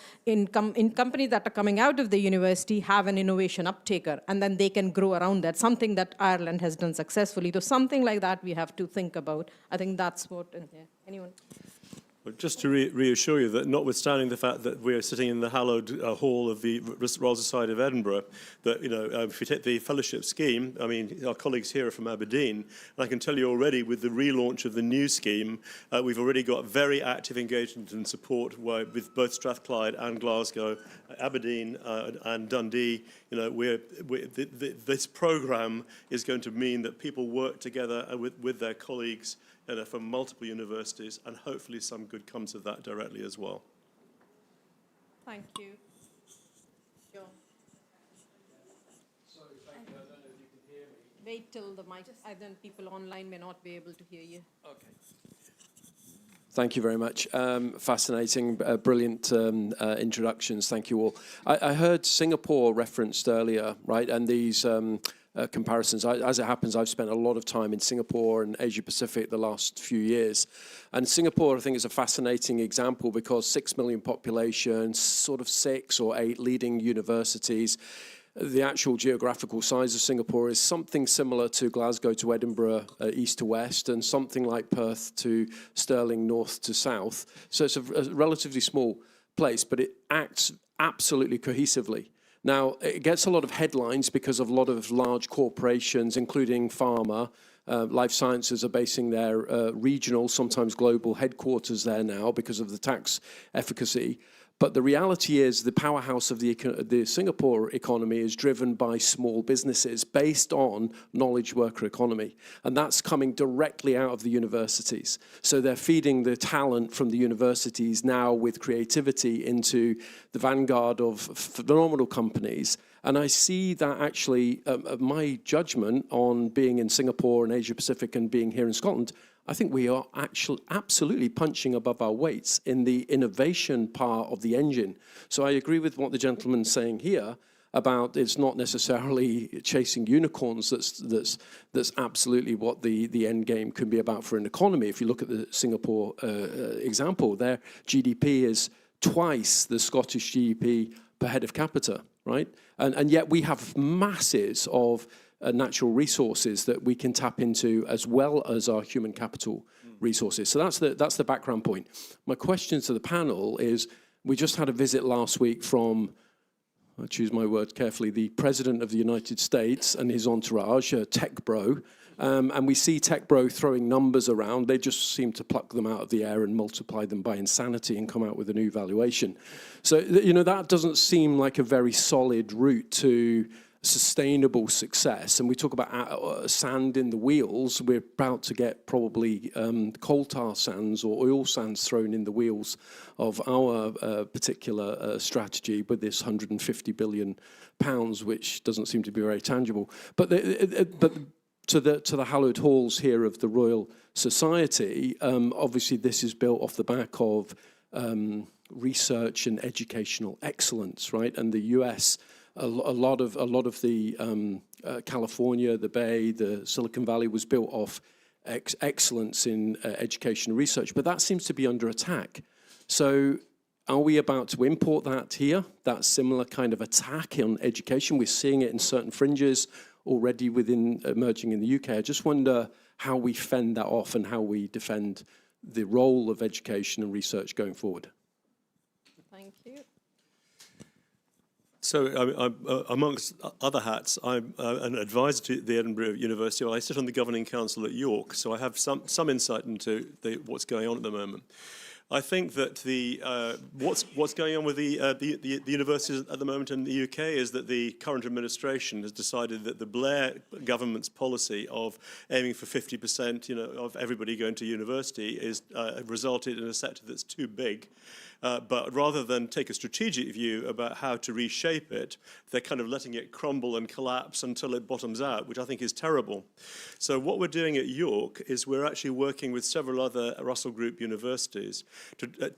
companies that are coming out of the university have an innovation uptaker, and then they can grow around that, something that Ireland has done successfully. So something like that we have to think about. I think that's what, anyone? Well, just to reassure you that notwithstanding the fact that we are sitting in the hallowed hall of the Royal Society of Edinburgh, that, if you take the fellowship scheme, I mean, our colleagues here are from Aberdeen, and I can tell you already with the relaunch of the new scheme, we've already got very active engagement and support with both Strathclyde and Glasgow, Aberdeen and Dundee. This programme is going to mean that people work together with their colleagues from multiple universities, and hopefully some good comes of that directly as well. Thank you. Sure. Sorry, thank you. I don't know if you can hear me. Wait till the mic, then people online may not be able to hear you. Okay. Thank you very much. Fascinating, brilliant introductions. Thank you all. I heard Singapore referenced earlier, right? And these comparisons. As it happens, I've spent a lot of time in Singapore and Asia Pacific the last few years. And Singapore, I think, is a fascinating example because 6 million population, sort of 6 or 8 leading universities. The actual geographical size of Singapore is something similar to Glasgow to Edinburgh, east to west, and something like Perth to Stirling, north to south. So it's a relatively small place, but it acts absolutely cohesively. Now, it gets a lot of headlines because of a lot of large corporations, including pharma. Life sciences are basing their regional, sometimes global headquarters there now because of the tax efficacy. But the reality is the powerhouse of the Singapore economy is driven by small businesses based on knowledge worker economy. And that's coming directly out of the universities. So they're feeding the talent from the universities now with creativity into the vanguard of phenomenal companies. And I see that actually, my judgment on being in Singapore and Asia Pacific and being here in Scotland, I think we are actually absolutely punching above our weights in the innovation part of the engine. So I agree with what the gentleman's saying here about it's not necessarily chasing unicorns that's absolutely what the end game can be about for an economy. If you look at the Singapore example, their GDP is twice the Scottish GDP per head of capita, right? And yet we have masses of natural resources that we can tap into as well as our human capital resources. So that's the background point. My question to the panel is, we just had a visit last week from, I choose my words carefully, the President of the United States and his entourage, Tech Bro. And we see Tech Bro throwing numbers around. They just seem to pluck them out of the air and multiply them by insanity and come out with a new valuation. So, that doesn't seem like a very solid route to sustainable success. And we talk about sand in the wheels. We're about to get probably coal tar sands or oil sands thrown in the wheels of our particular strategy with this £150 billion, which doesn't seem to be very tangible. But to the hallowed halls here of the Royal Society, obviously this is built off the back of research and educational excellence, right? And the US, a lot of the California, the Bay, the Silicon Valley was built off excellence in education and research, but that seems to be under attack. So are we about to import that here, that similar kind of attack on education? We're seeing it in certain fringes already emerging in the UK. I just wonder how we fend that off and how we defend the role of education and research going forward. Thank you. So, amongst other hats, I'm an advisor to the Edinburgh University. Well, I sit on the governing council at York, so I have some insight into what's going on at the moment. I think that what's going on with the universities at the moment in the UK is that the current administration has decided that the Blair government's policy of aiming for 50%, of everybody going to university is resulted in a sector that's too big. But rather than take a strategic view about how to reshape it, they're kind of letting it crumble and collapse until it bottoms out, which I think is terrible. So what we're doing at York is we're actually working with several other Russell Group universities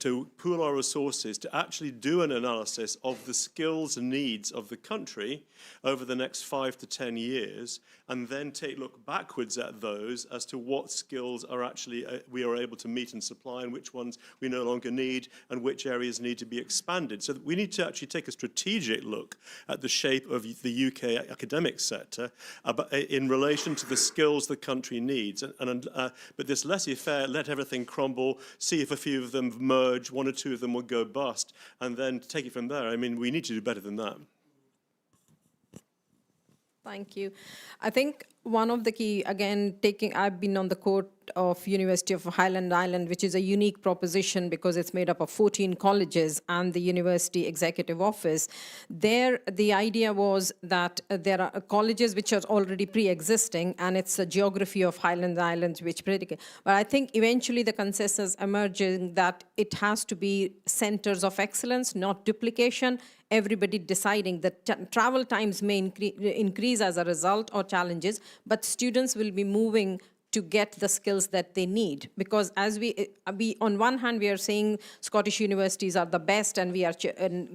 to pool our resources to actually do an analysis of the skills and needs of the country over the next 5 to 10 years, and then look backwards at those as to what skills are actually we are able to meet and supply, and which ones we no longer need, and which areas need to be expanded. So we need to actually take a strategic look at the shape of the UK academic sector in relation to the skills the country needs. But this laissez-faire, let everything crumble, see if a few of them merge, one or two of them will go bust, and then take it from there. I mean, we need to do better than that. Thank you. I think one of the key, again, I've been on the court of University of Highland Island, which is a unique proposition because it's made up of 14 colleges and the University Executive Office. There, the idea was that there are colleges which are already pre-existing, and it's a geography of Highland Islands which predicate. But I think eventually the consensus emerging that it has to be centers of excellence, not duplication. Everybody deciding that travel times may increase as a result or challenges, but students will be moving to get the skills that they need. Because as we on one hand, we are saying Scottish universities are the best and we are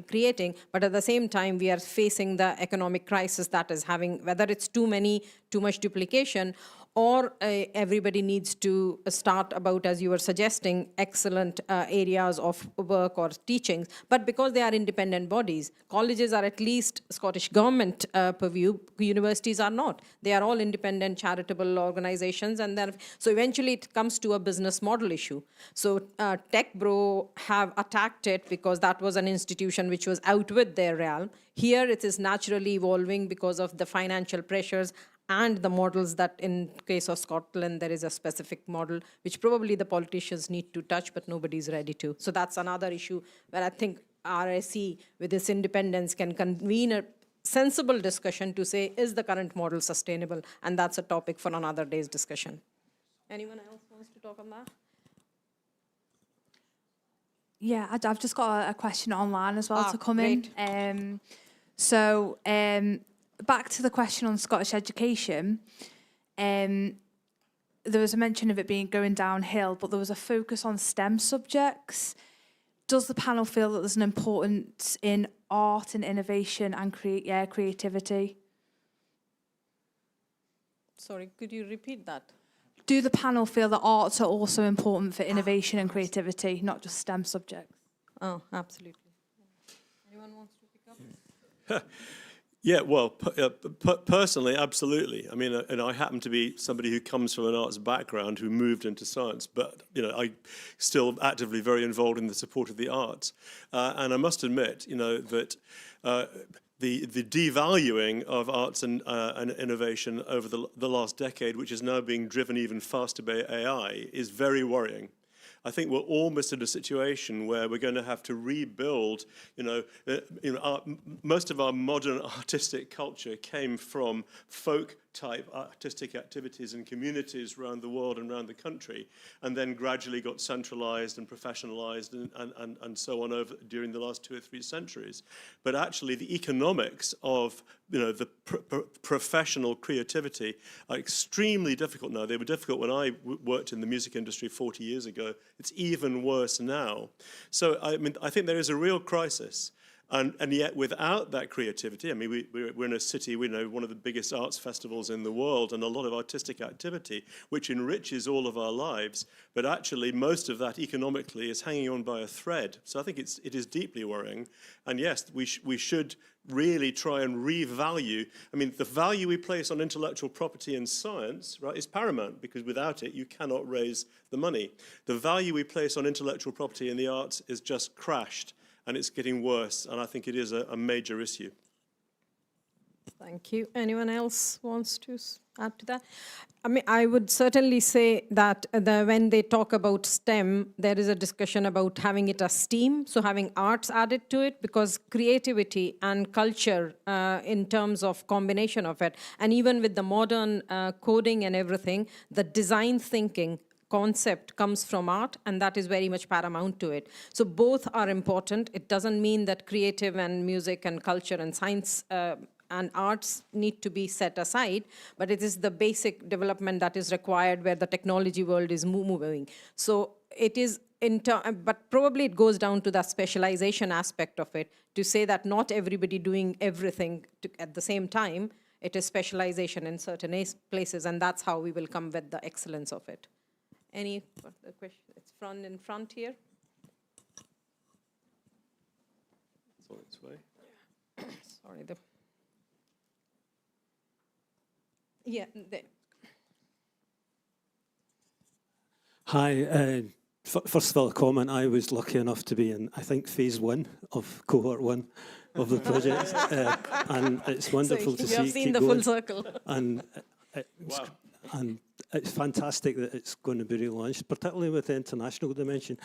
creating, but at the same time, we are facing the economic crisis that is having, whether it's too much duplication, or everybody needs to start about, as you were suggesting, excellent areas of work or teaching. But because they are independent bodies, colleges are at least Scottish government purview, universities are not. They are all independent charitable organizations, and so eventually it comes to a business model issue. So TechBro have attacked it because that was an institution which was out with their realm. Here it is naturally evolving because of the financial pressures and the models that in case of Scotland, there is a specific model which probably the politicians need to touch, but nobody's ready to. So that's another issue where I think RSE with its independence can convene a sensible discussion to say, is the current model sustainable? And that's a topic for another day's discussion. Anyone else wants to talk on that? Yeah, I've just got a question online as well to come great. in. Back to the question on Scottish education, there was a mention of it being going downhill, but there was a focus on STEM subjects. Does the panel feel that there's an importance in art and innovation and creativity? Sorry, could you repeat that? Do the panel feel that arts are also important for innovation and creativity, not just STEM subjects? Oh, absolutely. Anyone wants to pick up? Yeah, well, personally, absolutely. I mean, and I happen to be somebody who comes from an arts background who moved into science, but I still actively very involved in the support of the arts. And I must admit, that the devaluing of arts and innovation over the last decade, which is now being driven even faster by AI, is very worrying. I think we're almost in a situation where we're going to have to rebuild, most of our modern artistic culture came from folk-type artistic activities in communities around the world and around the country, and then gradually got centralized and professionalized and so on over during the last 2 or 3 centuries. But actually the economics of the professional creativity are extremely difficult now. They were difficult when I worked in the music industry 40 years ago. It's even worse now. So, I mean, I think there is a real crisis. And yet, without that creativity, I mean, we're in a city, we know one of the biggest arts festivals in the world, and a lot of artistic activity, which enriches all of our lives. But actually, most of that economically is hanging on by a thread. So I think it is deeply worrying. And yes, we should really try and revalue. I mean, the value we place on intellectual property in science, right, is paramount, because without it, you cannot raise the money. The value we place on intellectual property in the arts is just crashed. and it's getting worse, and I think it is a major issue. Thank you. Anyone else wants to add to that? I mean, I would certainly say that when they talk about STEM, there is a discussion about having it as STEAM, so having arts added to it, because creativity and culture in terms of combination of it, and even with the modern coding and everything, the design thinking concept comes from art, and that is very much paramount to it. So both are important. It doesn't mean that creative and music and culture and science and arts need to be set aside, but it is the basic development that is required where the technology world is moving. So it is, but probably it goes down to the specialization aspect of it, to say that not everybody doing everything at the same time. It is specialization in certain places, and that's how we will come with the excellence of it. Any further question? It's in front here. It's on its way. Sorry. Yeah. Hi. First of all, a comment. I was lucky enough to be in, I think, phase 1 of cohort 1 of the project, and it's wonderful to see. You have seen the full circle. And it's fantastic that it's going to be relaunched, particularly with the international dimension.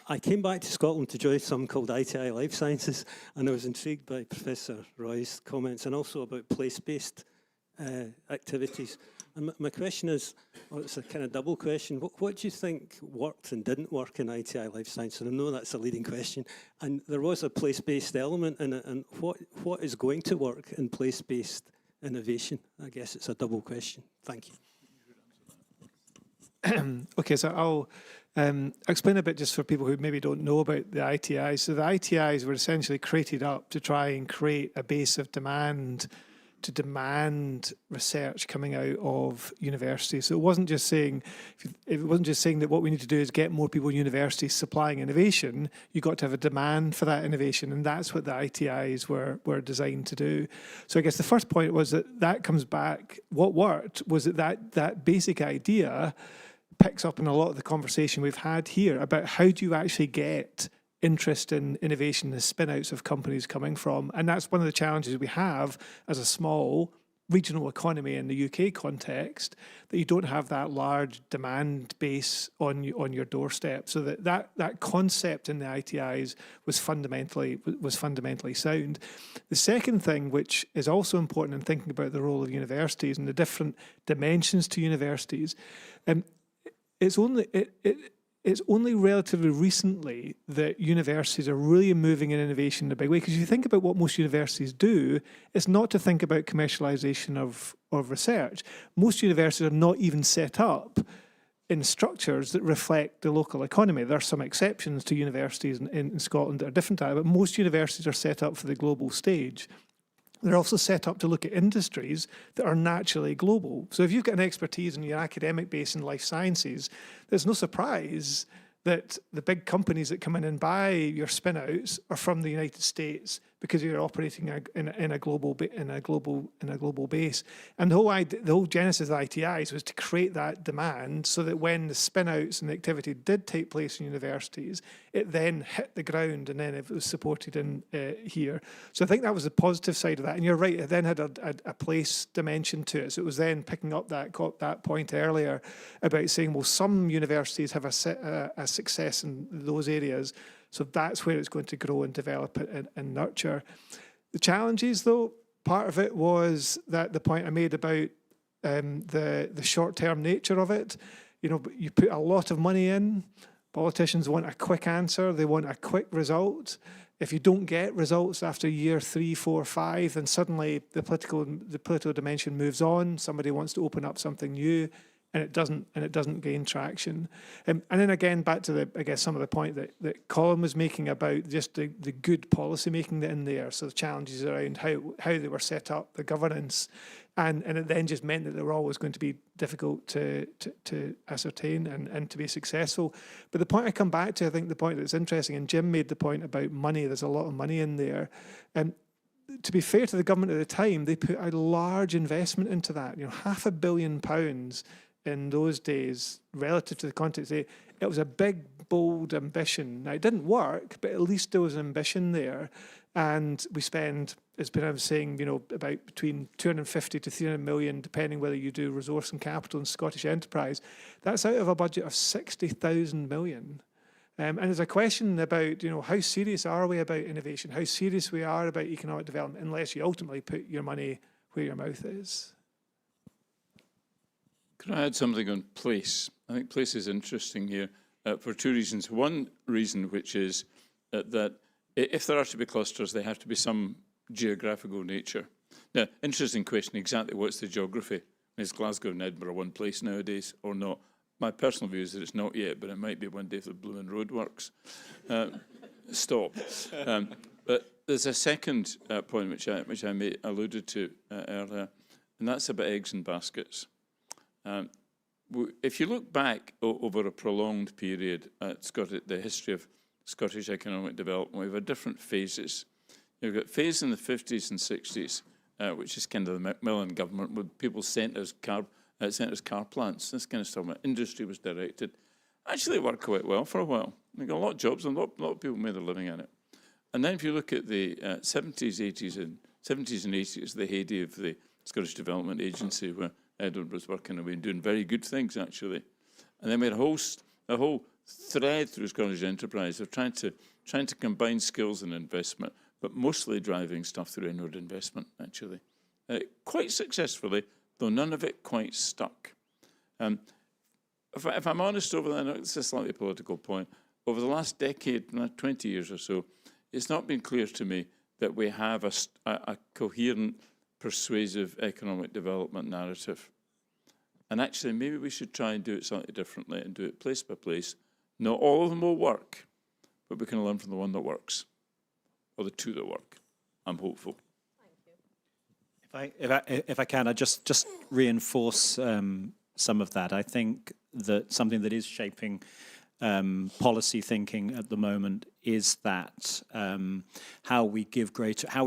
I came back to Scotland to join something called ITI Life Sciences, and I was intrigued by Professor Roy's comments, and also about place-based activities. And my question is, well, it's a kind of double question. What do you think worked and didn't work in ITI Life Sciences? And I know that's a leading question. And there was a place-based element in it, and what is going to work in place-based innovation? I guess it's a double question. Thank you. Okay, so I'll explain a bit just for people who maybe don't know about the ITIs. So the ITIs were essentially created up to try and create a base of demand to demand research coming out of universities. So it wasn't just saying that what we need to do is get more people in universities supplying innovation. You got to have a demand for that innovation, and that's what the ITIs were designed to do. So I guess the first point was that comes back. What worked was that basic idea picks up in a lot of the conversation we've had here about how do you actually get interest in innovation, the spin-outs of companies coming from. And that's one of the challenges we have as a small regional economy in the UK context, that you don't have that large demand base on your doorstep. So that concept in the ITIs was fundamentally sound. The second thing, which is also important in thinking about the role of universities and the different dimensions to universities, it's only relatively recently that universities are really moving in innovation in a big way. Because if you think about what most universities do, it's not to think about commercialization of research. Most universities are not even set up in structures that reflect the local economy. There are some exceptions to universities in Scotland that are different, but most universities are set up for the global stage. They're also set up to look at industries that are naturally global. So if you've got an expertise in your academic base in life sciences, there's no surprise that the big companies that come in and buy your spin-outs are from the United States because you're operating in a global base. And the whole genesis of ITIs was to create that demand so that when the spin-outs and the activity did take place in universities, it then hit the ground and then it was supported in here. So I think that was the positive side of that. And you're right, it then had a place dimension to it. So it was then picking up that point earlier about saying, well, some universities have a success in those areas, so that's where it's going to grow and develop and nurture. The challenges, though, part of it was that the point I made about the short-term nature of it. You know, you put a lot of money in. Politicians want a quick answer. They want a quick result. If you don't get results after year 3, 4, 5, then suddenly the political dimension moves on. Somebody wants to open up something new, and it doesn't gain traction. And then again, back to some of the point that Colin was making about just the good policy making in there. So the challenges around how they were set up, the governance, and it then just meant that they were always going to be difficult to ascertain and to be successful. But the point I come back to, I think the point that's interesting, and Jim made the point about money. There's a lot of money in there. To be fair to the government at the time, they put a large investment into that. You know, £500 million in those days, relative to the context, it was a big, bold ambition. Now, it didn't work, but at least there was ambition there. And we spend, as Ben was saying, you know, about between 250 to 300 million, depending whether you do resource and capital and Scottish enterprise. That's out of a budget of 60,000 million. And there's a question about, you know, how serious are we about innovation? How serious we are about economic development, unless you ultimately put your money where your mouth is. Could I add something on place? I think place is interesting here for two reasons. One reason, which is that if there are to be clusters, they have to be some geographical nature. Now, interesting question, exactly what's the geography? Is Glasgow and Edinburgh one place nowadays or not? My personal view is that it's not yet, but it might be one day if the Blue and Road works. Stop. But there's a second point which I alluded to earlier, and that's about eggs and baskets. If you look back over a prolonged period at the history of Scottish economic development, we've had different phases. You've got phase in the 50s and 60s, which is kind of the Macmillan government, where people sent us car plants, this kind of stuff. Industry was directed. Actually, it worked quite well for a while. We got a lot of jobs, and a lot of people made a living in it. And then if you look at the 70s and 80s, the heyday of the Scottish Development Agency, where Edward was working away and doing very good things, actually. And then we had a whole thread through Scottish enterprise of trying to combine skills and investment, but mostly driving stuff through inward investment, actually. Quite successfully, though none of it quite stuck. If I'm honest it's a slightly political point, over the last decade, 20 years or so, it's not been clear to me that we have a coherent, persuasive economic development narrative. And actually, maybe we should try and do it slightly differently and do it place by place. Not all of them will work, but we can learn from the one that works, or the two that work. I'm hopeful. If I can, I just reinforce some of that. I think that something that is shaping policy thinking at the moment is that how we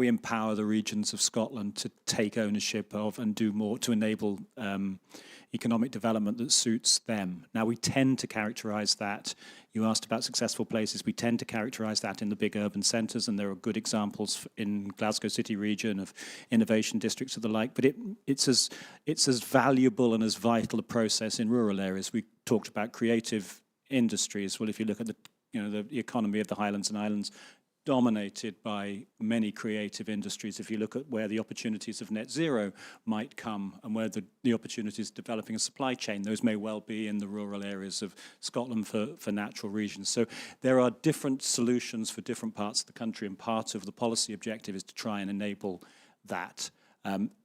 empower the regions of Scotland to take ownership of and do more to enable economic development that suits them. Now, we tend to characterise that. You asked about successful places. We tend to characterise that in the big urban centres, and there are good examples in Glasgow City region of innovation districts and the like. But it's as valuable and as vital a process in rural areas. We talked about creative industries. Well, if you look at the economy of the Highlands and Islands, dominated by many creative industries. If you look at where the opportunities of net zero might come and where the opportunities developing a supply chain, those may well be in the rural areas of Scotland for natural regions. So there are different solutions for different parts of the country, and part of the policy objective is to try and enable that.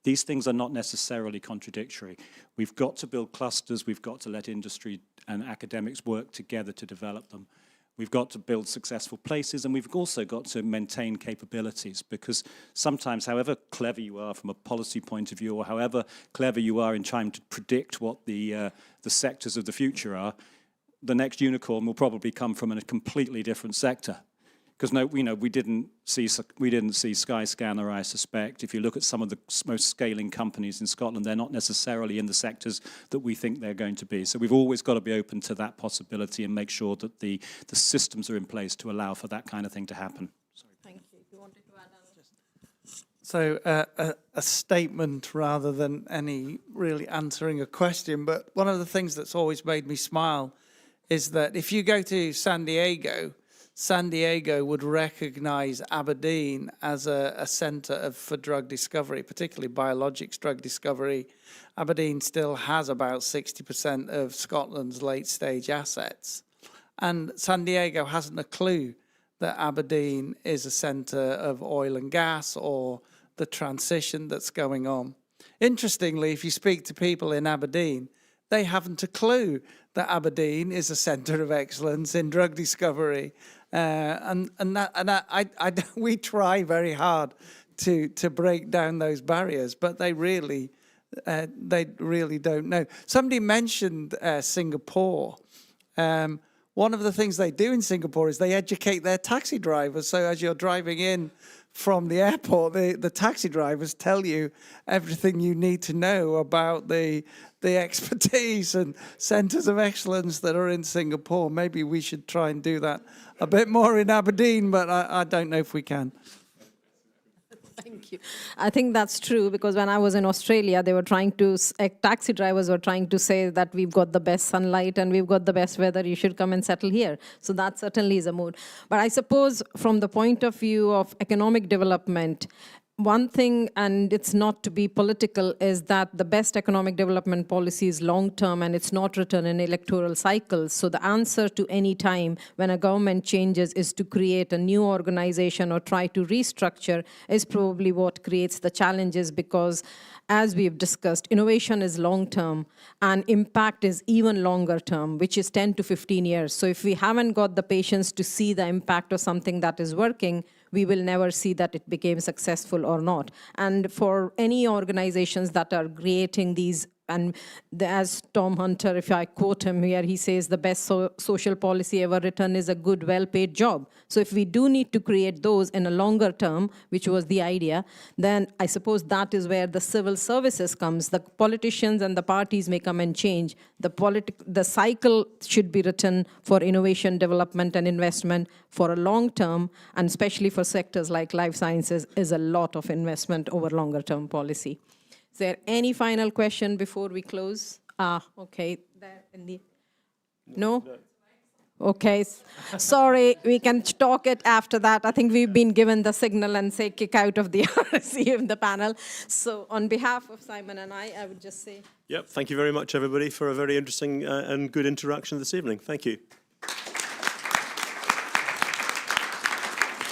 These things are not necessarily contradictory. We've got to build clusters, we've got to let industry and academics work together to develop them. We've got to build successful places, and we've also got to maintain capabilities, because sometimes, however clever you are from a policy point of view, or however clever you are in trying to predict what the sectors of the future are, the next unicorn will probably come from a completely different sector. Because we didn't see Skyscanner, I suspect. If you look at some of the most scaling companies in Scotland, they're not necessarily in the sectors that we think they're going to be. So we've always got to be open to that possibility and make sure that the systems are in place to allow for that kind of thing to happen. Sorry. Thank you. You wanted to add So a statement rather than any really answering a question, but one of the things that's always made me smile is that if you go to San Diego would recognize Aberdeen as a centre for drug discovery, particularly biologics drug discovery. Aberdeen still has about 60% of Scotland's late-stage assets. And San Diego hasn't a clue that Aberdeen is a centre of oil and gas or the transition that's going on. Interestingly, if you speak to people in Aberdeen, they haven't a clue that Aberdeen is a centre of excellence in drug discovery. We try very hard to break down those barriers, but they really don't know. Somebody mentioned Singapore. One of the things they do in Singapore is they educate their taxi drivers. So as you're driving in from the airport, the taxi drivers tell you everything you need to know about the the expertise and centres of excellence that are in Singapore. Maybe we should try and do that a bit more in Aberdeen, but I don't know if we can. Thank you. I think that's true, because when I was in Australia, they were trying to, taxi drivers were trying to say that we've got the best sunlight and we've got the best weather, you should come and settle here. So that certainly is a mood. But I suppose from the point of view of economic development, one thing, and it's not to be political, is that the best economic development policy is long-term and it's not written in electoral cycles. So the answer to any time when a government changes is to create a new organization or try to restructure is probably what creates the challenges, because as we've discussed, innovation is long-term and impact is even longer-term, which is 10 to 15 years. So if we haven't got the patience to see the impact of something that is working, we will never see that it became successful or not. And for any organizations that are creating these, and as Tom Hunter, if I quote him here, he says the best social policy ever written is a good, well-paid job. So if we do need to create those in a longer term, which was the idea, then I suppose that is where the civil services comes. The politicians and the parties may come and change. The cycle should be written for innovation, development, and investment for a long term, and especially for sectors like life sciences, is a lot of investment over longer term policy. Is there any final question before we close? Okay. There in the... No? Okay. Sorry, we can talk it after that. I think we've been given the signal and say kick out of the RSE in the panel. So on behalf of Simon and I would just say... Yep, thank you very much, everybody, for a very interesting and good interaction this evening. Thank you.